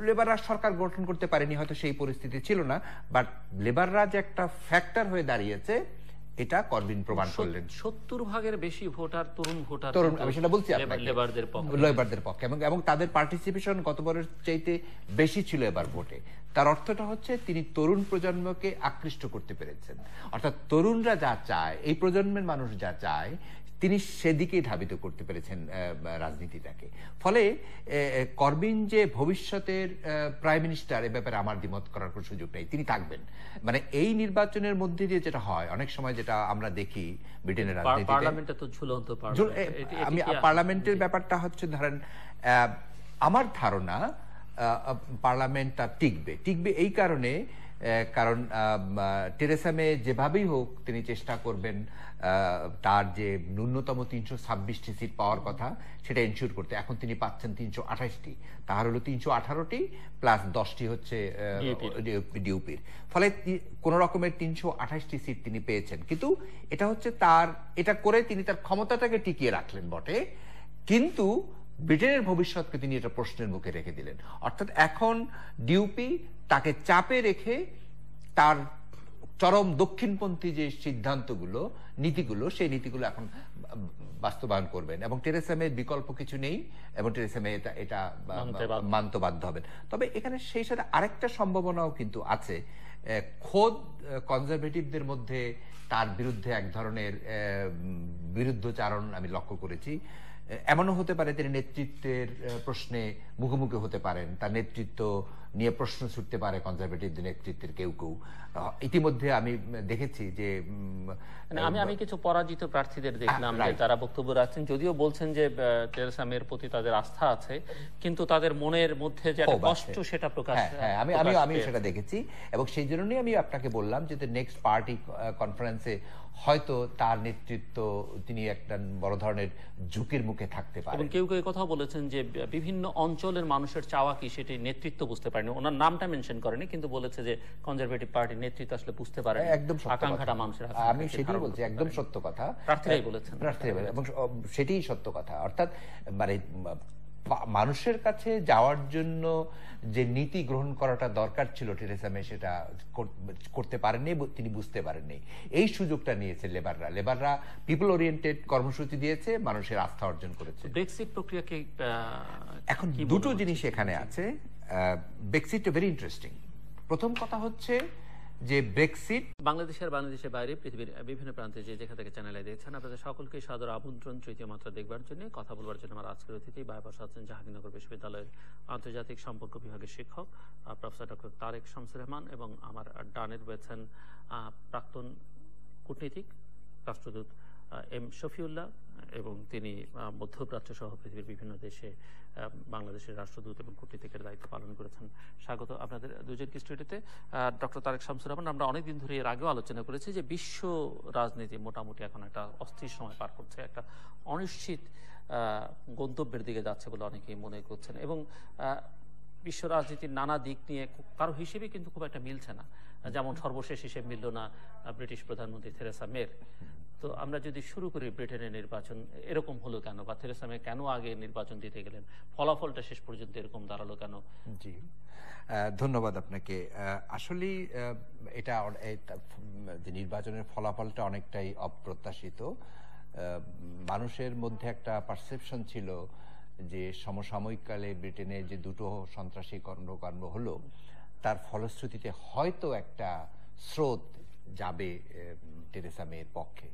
লেবাররা সরকার গঠন করতে পারেনি, হয়তো সেই পরিস্থিতি ছিল না, বাট লেবাররা যে একটা ফ্যাক্টর হয়ে দাঁড়িয়েছে এটা করবিন প্রমাণ করলেন। 70% বেশি ভোটার তরুণ ভোটার, আমি সেটা বলছি লেবারদের পক্ষে, এবং তাদের পার্টিসিপেশন গতবারের চাইতে বেশি ছিল এবার ভোটে। তার অর্থটা হচ্ছে তিনি তরুণ প্রজন্মকে আকৃষ্ট করতে পেরেছেন, অর্থাৎ তরুণরা যা চায়, এই প্রজন্মের মানুষ যা চায়, তিনি সেদিকেই ধাবিত করতে পেরেছেন রাজনীতিটাকে। ফলে করবিন যে ভবিষ্যতের প্রাইম মিনিস্টার, এ ব্যাপারে আমার দ্বিমত করার কোনো সুযোগ নেই, তিনি থাকবেন। মানে এই নির্বাচনের মধ্যে দিয়ে যেটা হয় অনেক সময়, যেটা আমরা দেখি ব্রিটেনের রাজনীতিতে, আমি পার্লামেন্টের ব্যাপারটা হচ্ছে, ধরেন আমার ধারণা পার্লামেন্টটা টিকবে এই কারণে, কারণ টেরেসা মে যেভাবেই হোক তিনি চেষ্টা করবেন তার যে ন্যূনতম 326টি সিট পাওয়ার কথা সেটা এনশিওর করতে। এখন তিনি পাচ্ছেন 328টি, তার হলো 318টি প্লাস 10টি হচ্ছে ডিউপির, ফলে কোন রকমের 328টি সিট তিনি পেয়েছেন। কিন্তু এটা হচ্ছে তার, এটা করে তিনি তার ক্ষমতাটাকে টিকিয়ে রাখলেন বটে, কিন্তু ব্রিটেনের ভবিষ্যৎকে তিনি এটা প্রশ্নের মুখে রেখে দিলেন। অর্থাৎ এখন ডিউপি তাকে চাপে রেখে তার চরম দক্ষিণপন্থী যে সিদ্ধান্তগুলো, নীতিগুলো, সেই নীতিগুলো এখন বাস্তবায়ন করবেন, এবং টেরেসা মের বিকল্প কিছু নেই, এবং টেরেসা মে এটা মানতে বাধ্য হবেন। তবে এখানে সেই সাথে আরেকটা সম্ভাবনাও কিন্তু আছে, খোদ কনজারভেটিভদের মধ্যে তার বিরুদ্ধে এক ধরনের বিরুদ্ধচারণ আমি লক্ষ্য করেছি। এমনও হতে পারে তিনি নেতৃত্বের প্রশ্নে মুখোমুখি হতে পারেন, তার নেতৃত্ব নিয়ে প্রশ্ন ছুটতে পারে কনজারভেটিভ নেতৃত্বের কেউ কেউ। ইতিমধ্যে আমি দেখেছি যে আমি কিছু পরাজিত প্রার্থীদের দেখলাম তারা বক্তব্য রাখছেন, যদিও বলছেন যে টেরেসা মের প্রতি তাদের আস্থা আছে, কিন্তু তাদের মনের মধ্যে যে একটা কষ্ট সেটা প্রকাশ। আমি সেটা দেখেছি, এবং সেই জন্যই আমি আপনাকে বললাম যে নেক্সট পার্টি কনফারেন্সে হয়তো তার নেতৃত্ব তিনি একটা বড় ধরনের ঝুঁকির মুখে থাকতে পারেন। এবং কেউ কেউ কথা বলেছেন যে বিভিন্ন অঞ্চলের মানুষের চাওয়া কি সেটি নেতৃত্ব বুঝতে পারেনি, ওনার নামটা মেনশন করেনি, কিন্তু বলেছে যে কনজারভেটিভ পার্টির নেতৃত্ব আসলে বুঝতে পারে একদম আকাঙ্ক্ষাটা মানুষের। আমি সেটাই বলছি, একদম সত্য কথা, প্রার্থীরাই বলেছেন, এবং সেটাই সত্য কথা। অর্থাৎ মানে মানুষের কাছে যাওয়ার জন্য যে নীতি গ্রহণ করাটা দরকার ছিল টেরেসা মে সেটা করতে পারেননি, তিনি বুঝতে পারেননি। এই সুযোগটা নিয়েছে লেবাররা পিপল ওরিয়েন্টেড কর্মসূচি দিয়েছে, মানুষের আস্থা অর্জন করেছে। ব্রেক্সিট প্রক্রিয়াকে এখন দুটো জিনিস এখানে আছে। Brexit very interesting. প্রথম কথা হচ্ছে যে ব্রেক্সিট বাংলাদেশের বাইরে পৃথিবীর বিভিন্ন প্রান্তে যে যেখান থেকে চ্যানেলে দেখছেন, আপনাদের সকলকে সাদর আমন্ত্রণ তৃতীয় মাত্রা দেখবার জন্য, কথা বলবার জন্য আমার আজকের অতিথি বায়পাস আছেন জাহাঙ্গীরনগর বিশ্ববিদ্যালয়ের আন্তর্জাতিক সম্পর্ক বিভাগের শিক্ষক প্রফেসর ডক্টর তারেক শামসুর রহমান, এবং আমার ডানের রয়েছেন প্রাক্তন কূটনীতিক রাষ্ট্রদূত এম শফিউল্লাহ, এবং তিনি মধ্যপ্রাচ্য সহ পৃথিবীর বিভিন্ন দেশে বাংলাদেশের রাষ্ট্রদূত এবং কূটনীতিকের দায়িত্ব পালন করেছেন। স্বাগত আপনাদের দুজনকে স্টুডিওতে। ডক্টর তারেক শামসুর রহমান, আমরা অনেকদিন ধরে এর আগেও আলোচনা করেছি যে বিশ্ব রাজনীতি মোটামুটি এখন একটা অস্থির সময় পার করছে, একটা অনিশ্চিত গন্তব্যের দিকে যাচ্ছে বলে অনেকেই মনে করছেন, এবং বিশ্ব রাজনীতির নানা দিক নিয়ে কারো হিসেবে কিন্তু খুব একটা মিলছে না। যেমন সর্বশেষ হিসেব মিলল না ব্রিটিশ প্রধানমন্ত্রী থেরেসা মের। তো আমরা যদি শুরু করি, ব্রিটেনের নির্বাচন এরকম হলো কেন, বা থেরেসা মে কেন আগে নির্বাচন দিতে গেলেন, ফলাফলটা শেষ পর্যন্ত এরকম দাঁড়ালো কেন? জি, ধন্যবাদ আপনাকে। আসলে এটা যে নির্বাচনের ফলাফলটা অনেকটাই অপ্রত্যাশিত। মানুষের মধ্যে একটা পারসেপশন ছিল যে সমসাময়িককালে ব্রিটেনে যে দুটো সন্ত্রাসী কর্মকাণ্ড হলো, তার ফলশ্রুতিতে হয়তো একটা স্রোত যাবে টেরেসা মের পক্ষে,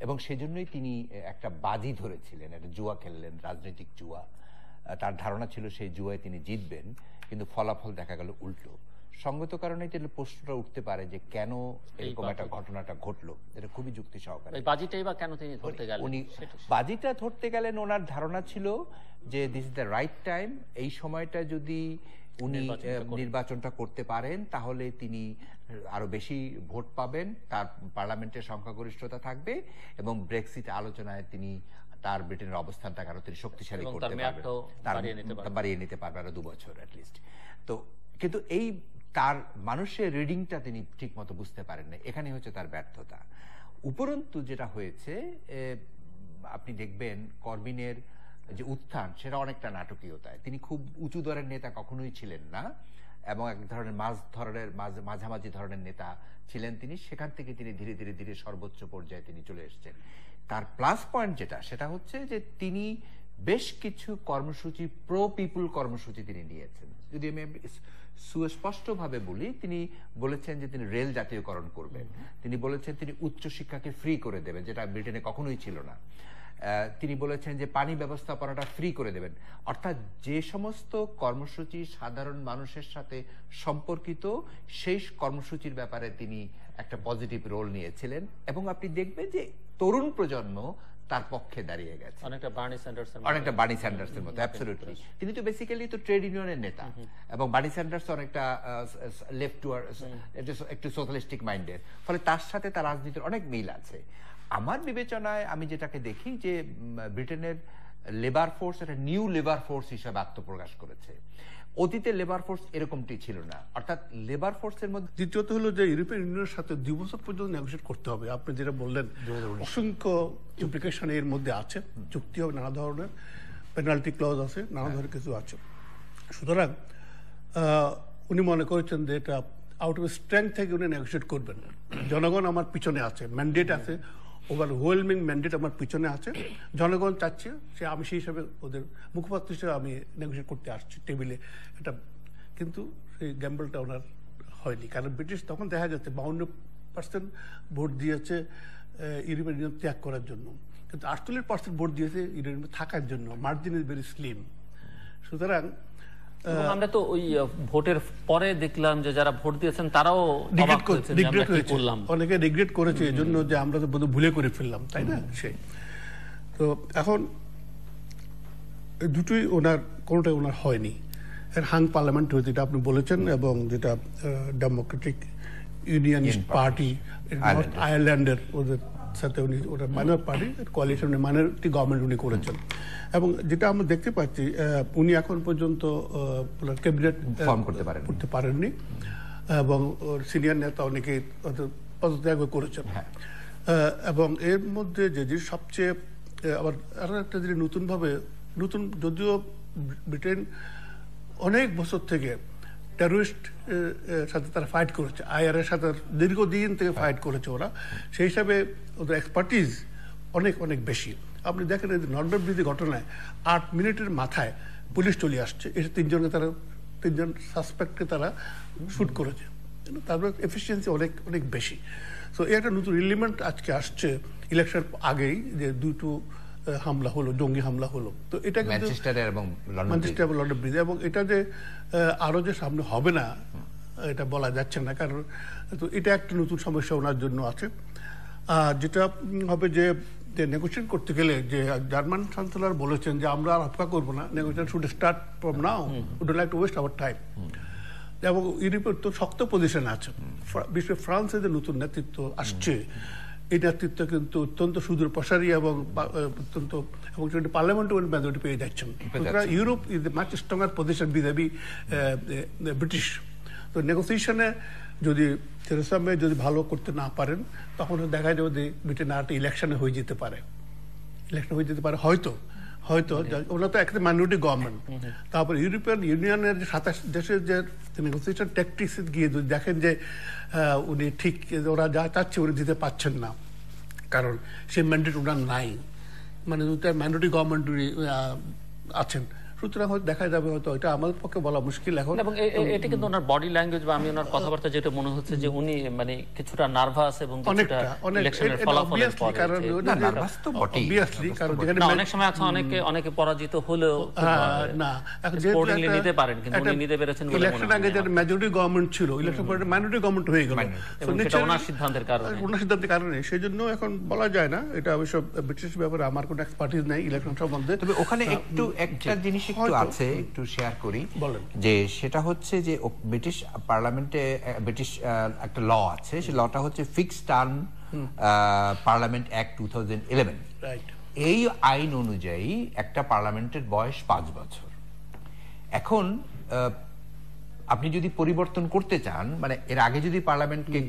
এবং সেজন্যই তিনি একটা বাজি ধরেছিলেন, একটা জুয়া খেললেন, রাজনৈতিক জুয়া। তার ধারণা ছিল সেই জুয়ায় তিনি জিতবেন, কিন্তু ফলাফল দেখা গেল উল্টো। সঙ্গত কারণে প্রশ্নটা উঠতে পারে যে কেন এরকম একটা ঘটনাটা ঘটলো। এটা খুবই যুক্তি সহকারে। বাজিটাই বা কেন তিনি ধরতে গেলেন? উনি বাজিটা ধরতে গেলেন, ওনার ধারণা ছিল যে this is the right time, এই সময়টা যদি উনি নির্বাচনটা করতে পারেন তাহলে তিনি আরো বেশি ভোট পাবেন, তার পার্লামেন্টের সংখ্যাগরিষ্ঠতা থাকবে এবং ব্রেক্সিট আলোচনায় তিনি তার ব্রিটেনের অবস্থানটাকে আরো তিনি শক্তিশালী করতে পারবেন, বাড়িয়ে নিতে পারবে আরো 2 বছর অ্যাটলিস্ট। তো কিন্তু এই তার মানুষের রিডিংটা তিনি ঠিক মতো বুঝতে পারেন না, এখানে হচ্ছে তার ব্যর্থতা। উপরন্তু যেটা হয়েছে আপনি দেখবেন করবিনের যে উত্থান সেটা অনেকটা নাটকীয়তায়, তিনি খুব উঁচু দরের নেতা কখনোই ছিলেন না এবং এক ধরনের মাঝামাঝি ধরনের নেতা ছিলেন তিনি, সেখান থেকে তিনি ধীরে ধীরে ধীরে সর্বোচ্চ পর্যায়ে তিনি চলে এসেছেন। তার প্লাস পয়েন্ট সেটা হচ্ছে যে তিনি বেশ কিছু কর্মসূচি প্রো পিপুল কর্মসূচি তিনি নিয়েছেন। যদি আমি সুস্পষ্টভাবে বলি, তিনি বলেছেন যে তিনি রেল জাতীয়করণ করবেন, তিনি বলেছেন তিনি উচ্চশিক্ষাকে ফ্রি করে দেবেন, যেটা ব্রিটেনে কখনোই ছিল না। তিনি বলেছেন যে পানি ব্যবস্থাপনাটা ফ্রি করে দেবেন। অর্থাৎ যে সমস্ত কর্মসূচি সাধারণ মানুষের সাথে সম্পর্কিত সেই কর্মসূচির ব্যাপারে তিনি একটা পজিটিভ রোল নিয়েছিলেন এবং আপনি দেখবেন যে তরুণ প্রজন্ম তার পক্ষে দাঁড়িয়ে গেছে, অনেকটা বার্নি স্যান্ডার্সের মতো। অ্যাবসলিউটলি, তিনি তো বেসিক্যালি তো ট্রেড ইউনিয়নের নেতা এবং বার্নি স্যান্ডার্স অনেকটা লেফট টুয়ার্ড, একটু সোশ্যালিস্টিক মাইন্ডের, ফলে তার সাথে তার রাজনীতির অনেক মিল আছে। আমার বিবেচনায় আমি যেটাকে দেখি যে ব্রিটেনের লেবার ফোর্স একটা নিউ লেবার ফোর্স হিসেবে আত্মপ্রকাশ করেছে। অতীতে লেবার ফোর্স এরকমটি ছিল না, অর্থাৎ লেবার ফোর্সের মধ্যে। দ্বিতীয়ত হলো যে ইউরোপিয়ান ইউনিয়নের সাথে 2 বছর পর্যন্ত নেগোশিয়েট করতে হবে। আপনি যেটা বললেন অসংখ্য ইমপ্লিকেশন এর মধ্যে আছে, চুক্তি হবে, নানা ধরনের পেনাল্টি ক্লজ আছে, নানা ধরনের কিছু আছে। সুতরাং উনি মনে করেছেন যে এটা আউট অফ স্ট্রেংথ থেকে উনি নেগোশিয়েট করবেন। জনগণ আমার পিছনে আছে, ম্যান্ডেট আছে, ওভারওয়েলমিং ম্যান্ডেট আমার পিছনে আছে, জনগণ চাচ্ছে সে আমি সেই হিসাবে ওদের মুখপাত্র হিসেবে আমি নেগোশিয়েট করতে আসছি টেবিলে। এটা কিন্তু সেই গ্যাম্বলটা ওনার হয়নি, কারণ ব্রিটিশ তখন দেখা যাচ্ছে 52% ভোট দিয়েছে ইউরোপিয়ান ইউনিয়ন ত্যাগ করার জন্য, কিন্তু 48% ভোট দিয়েছে ইউরোপিয়ান থাকার জন্য। Margin is very slim. সুতরাং আমরা তো ওই ভোটের পরে দেখলাম যে যারা ভোট দিয়েছেন তারাও অনেকে রিগ্রেট করেছে এই জন্য যে আমরা তো ভুলে করে ফেললাম, তাই না? সেই তো এখন দুটোই কোনোটাই ওনার হয়নি। হাং পার্লামেন্ট হয়েছে, যেটা আপনি বলেছেন, এবং যেটা ডেমোক্রেটিক ইউনিয়নিস্ট পার্টি আয়ারল্যান্ডের ওদের সাথে উনি ওটা minor party coalition minority government উনি করেছেন। এবং যেটা আমরা দেখতে পাচ্ছি উনি এখন পর্যন্ত ক্যাবিনেট ফর্ম করতে পারেননি এবং সিনিয়র নেতা অনেকে পদত্যাগ করেছেন। এবং এর মধ্যে যে সবচেয়ে আবার আরো একটা জিনিস নতুন, যদিও ব্রিটেন অনেক বছর থেকে টেররিস্ট সাথে তারা ফাইট করেছে, আইআরের সাথে দীর্ঘদিন থেকে ফাইট করেছে ওরা, সেই হিসাবে ওদের এক্সপার্টিজ অনেক অনেক বেশি। আপনি দেখেন এই লন্ডন ব্রিজের ঘটনায় 8 মিনিটের মাথায় পুলিশ চলে আসছে, এসে 3জন সাসপেক্টকে তারা শুট করেছে। তারপর এফিসিয়েন্সি অনেক অনেক বেশি। সো এই একটা নতুন এলিমেন্ট আজকে আসছে ইলেকশন আগেই, যে 2টো হামলা হলো, জঙ্গি হামলা হলো। তো এটা কিন্তু ম্যানচেস্টার এবং লন্ডন ব্রিজে, এবং এটা যে আরো যে সামনে হবে না এটা বলা যাচ্ছে না, কারণ তো এটা একটা নতুন সমস্যা ওনার জন্য আছে। যেটা হবে যে নেগোশিয়েট করতে গেলে, যে জার্মান চ্যান্সেলর বলেছেন যে আমরা আর অপেক্ষা করবো না, negotiation should start from now, we don't like to waste our time. এবং ইউরোপের তো শক্ত পজিশনে আছে, বিশেষ ফ্রান্সের যে নতুন নেতৃত্ব আসছে, এই নেতৃত্ব কিন্তু অত্যন্ত সুদূর প্রসারী এবং অত্যন্ত পার্লামেন্টে মেজরিটি পেয়ে যাচ্ছেন। Europe is a much stronger position vis a vis British. তো নেগোসিয়েশনে যদি থেরেসা মে যদি ভালো করতে না পারেন, তখন দেখা যাবে যে ব্রিটেন আর ইলেকশনে হয়ে যেতে পারে, হয়তো ওরা তো একটা মাইনরিটি গভর্নমেন্ট। তারপর ইউরোপিয়ান ইউনিয়নের যে 27 দেশের যে নেগোসিয়েশন ট্যাকটিক্স গিয়ে যদি দেখেন যে উনি ঠিক ওরা যা চাচ্ছে উনি দিতে পারছেন না, কারণ সেই ম্যান্ডেট ওনার নাই, মানে মাইনরিটি গভর্নমেন্ট আছেন। সুতরাং হয়তো দেখা যাবে, হয়তো এটা আমাদের পক্ষে বলা মুশকিল এখন। এবং এটা কিন্তু ওনার বডি ল্যাঙ্গুয়েজ বা আমি ওনার কথাবার্তা যেটা মনে হচ্ছে যে উনি মানে কিছুটা নার্ভাস এবং কিছুটা ইলেকশনের ফলাফলের পরে, কারণ নার্ভাস তো বটেই, অবভিয়াসলি, কারণ যেখানে অনেক সময় আছে অনেকে পরাজিত হলেও না স্পোর্টিংলি নিতে পারেন, কিন্তু উনি নিতে পেরেছেন বলে ইলেকশন আগে যে মেজরিটি গভর্নমেন্ট ছিল, ইলেকশন পরে মাইনরিটি গভর্নমেন্ট হয়ে গেল, এবং সেটা ওনার সিদ্ধান্তের কারণে। সেই জন্য এখন বলা যায় না, এটা অবশ্য ব্রিটিশ ব্যাপারে আমার কোনো এক্সপার্টিজ নাই ইলেকশন সম্বন্ধে। তবে ওখানে একটু একটা জিনিস একটু আছে, একটু শেয়ার করি। যে সেটা হচ্ছে যে ব্রিটিশ পার্লামেন্টে ব্রিটিশ একটা ল আছে, সেই লটা হচ্ছে ফিক্সড টার্ম পার্লামেন্ট অ্যাক্ট 2011। এই আইন অনুযায়ী একটা পার্লামেন্টের বয়স 5 বছর। এখন আপনি যদি পরিবর্তন করতে চান, মানে এর আগে যদি পার্লামেন্টকে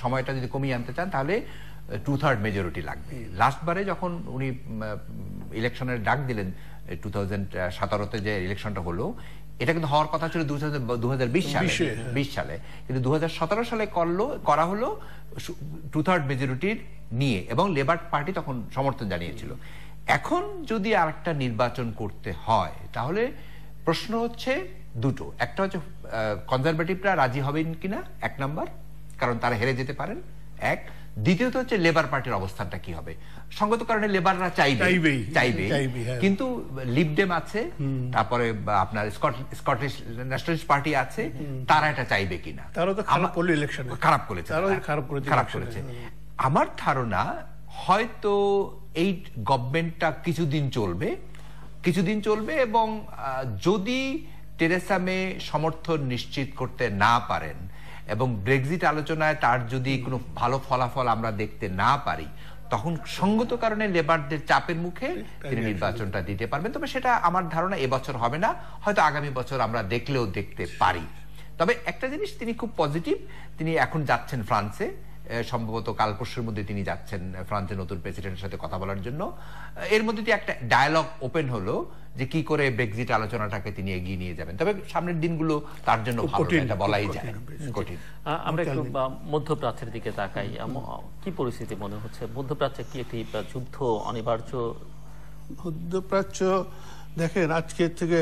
সময়টা যদি কমিয়ে আনতে চান, তাহলে 2/3 মেজরিটি লাগবে। লাস্টবারে যখন উনি ইলেকশনের ডাক দিলেন 2017-তে যে ইলেকশনটা হলো, এটা কিন্তু হওয়ার কথা ছিল 2020 সালে, কিন্তু 2017 সালে করা হলো 2/3 মেজরিটির নিয়ে, এবং লেবার পার্টি তখন সমর্থন জানিয়েছিল। এখন যদি আরেকটা নির্বাচন করতে হয়, তাহলে প্রশ্ন হচ্ছে দুটো। একটা হচ্ছে কনজারভেটিভরা রাজি হবেন কিনা, 1 নাম্বার, কারণ তারা হেরে যেতে পারেন, এক। দ্বিতীয়ত হচ্ছে লেবার পার্টির অবস্থানটা কি হবে। সঙ্গত কারণে লেবাররা চাইবে, কিন্তু লিবডেম আছে, তারপরে আপনার স্কটিশ ন্যাশনালিস্ট পার্টি আছে, তারা এটা চাইবে কিনা। খারাপ করেছে। আমার ধারণা হয়তো এই গভর্নমেন্টটা কিছুদিন চলবে, এবং যদি টেরেসা মে সমর্থন নিশ্চিত করতে না পারেন এবং ব্রেক্সিট আলোচনায় তার যদি কোনো ভালো ফলাফল আমরা দেখতে না পারি, তখন সঙ্গত কারণে লেবারদের চাপের মুখে তিনি নির্বাচনটা দিতে পারবেন। তবে সেটা আমার ধারণা এবছর হবে না, হয়তো আগামী বছর আমরা দেখতে পারি। তবে একটা জিনিস তিনি খুব পজিটিভ, তিনি এখন যাচ্ছেন ফ্রান্সে, সম্ভবত কাল পরশুর মধ্যে তিনি যাচ্ছেন ফ্রান্সের নতুন প্রেসিডেন্টের সাথে কথা বলার জন্য। এর মধ্যে একটা ডায়ালগ ওপেন হলো যে কি করে ব্রেক্সিট আলোচনাটাকে তিনি এগিয়ে নিয়ে যাবেন। তবে সামনের দিনগুলো তার জন্য ভালো, এটা বলাই যায় কঠিন। আমরা একটু মধ্যপ্রাচ্যের দিকে তাকাই। কি পরিস্থিতি মনে হচ্ছে মধ্যপ্রাচ্যে? কি একটি যুদ্ধ অনিবার্য? মধ্যপ্রাচ্য দেখেন, আজকে থেকে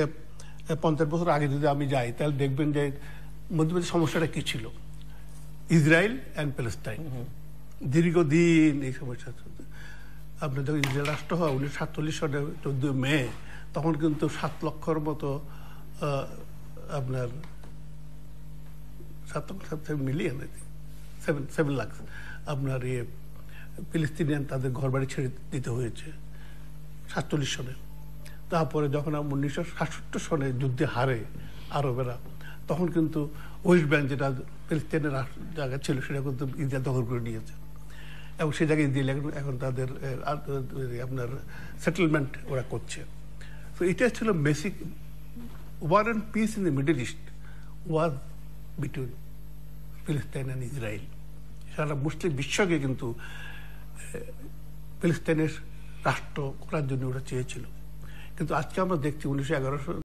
50 বছর আগে যদি আমি যাই, তাহলে দেখবেন যে মধ্যপ্রাচ্যের সমস্যাটা কি ছিল। ইসরায়েল অ্যান্ড প্যালেস্টাইন, দীর্ঘদিন এই সমস্যা। আপনার যখন ইসরায়েল রাষ্ট্র হয় 1947 সালে 14 মে, তখন কিন্তু 7 লক্ষর মতো আপনার 7 মিলিয়ন 7 লাখ আপনার ফিলিস্তিনিয়ান তাদের ঘর বাড়ি ছেড়ে দিতে হয়েছে 47 সনে। তারপরে যখন 1967 সনে যুদ্ধে হারে আরবেরা, তখন কিন্তু ওয়েস্ট ব্যাংক, যেটা ফিলিস্তিনের জায়গা ছিল, সেটা কিন্তু ইসরায়েল দখল করে নিয়েছে, এবং সেই জায়গায় ইসরায়েল এখন তাদের আপনার সেটেলমেন্ট ওরা করছে। তো এটা ছিল basic war and peace in the middle east war between ফিলিস্তিন অ্যান্ড ইসরায়েল। সারা মুসলিম বিশ্বকে কিন্তু ফিলিস্তিনের রাষ্ট্র করার জন্য ওরা চেয়েছিল। কিন্তু আজকে আমরা দেখছি 1911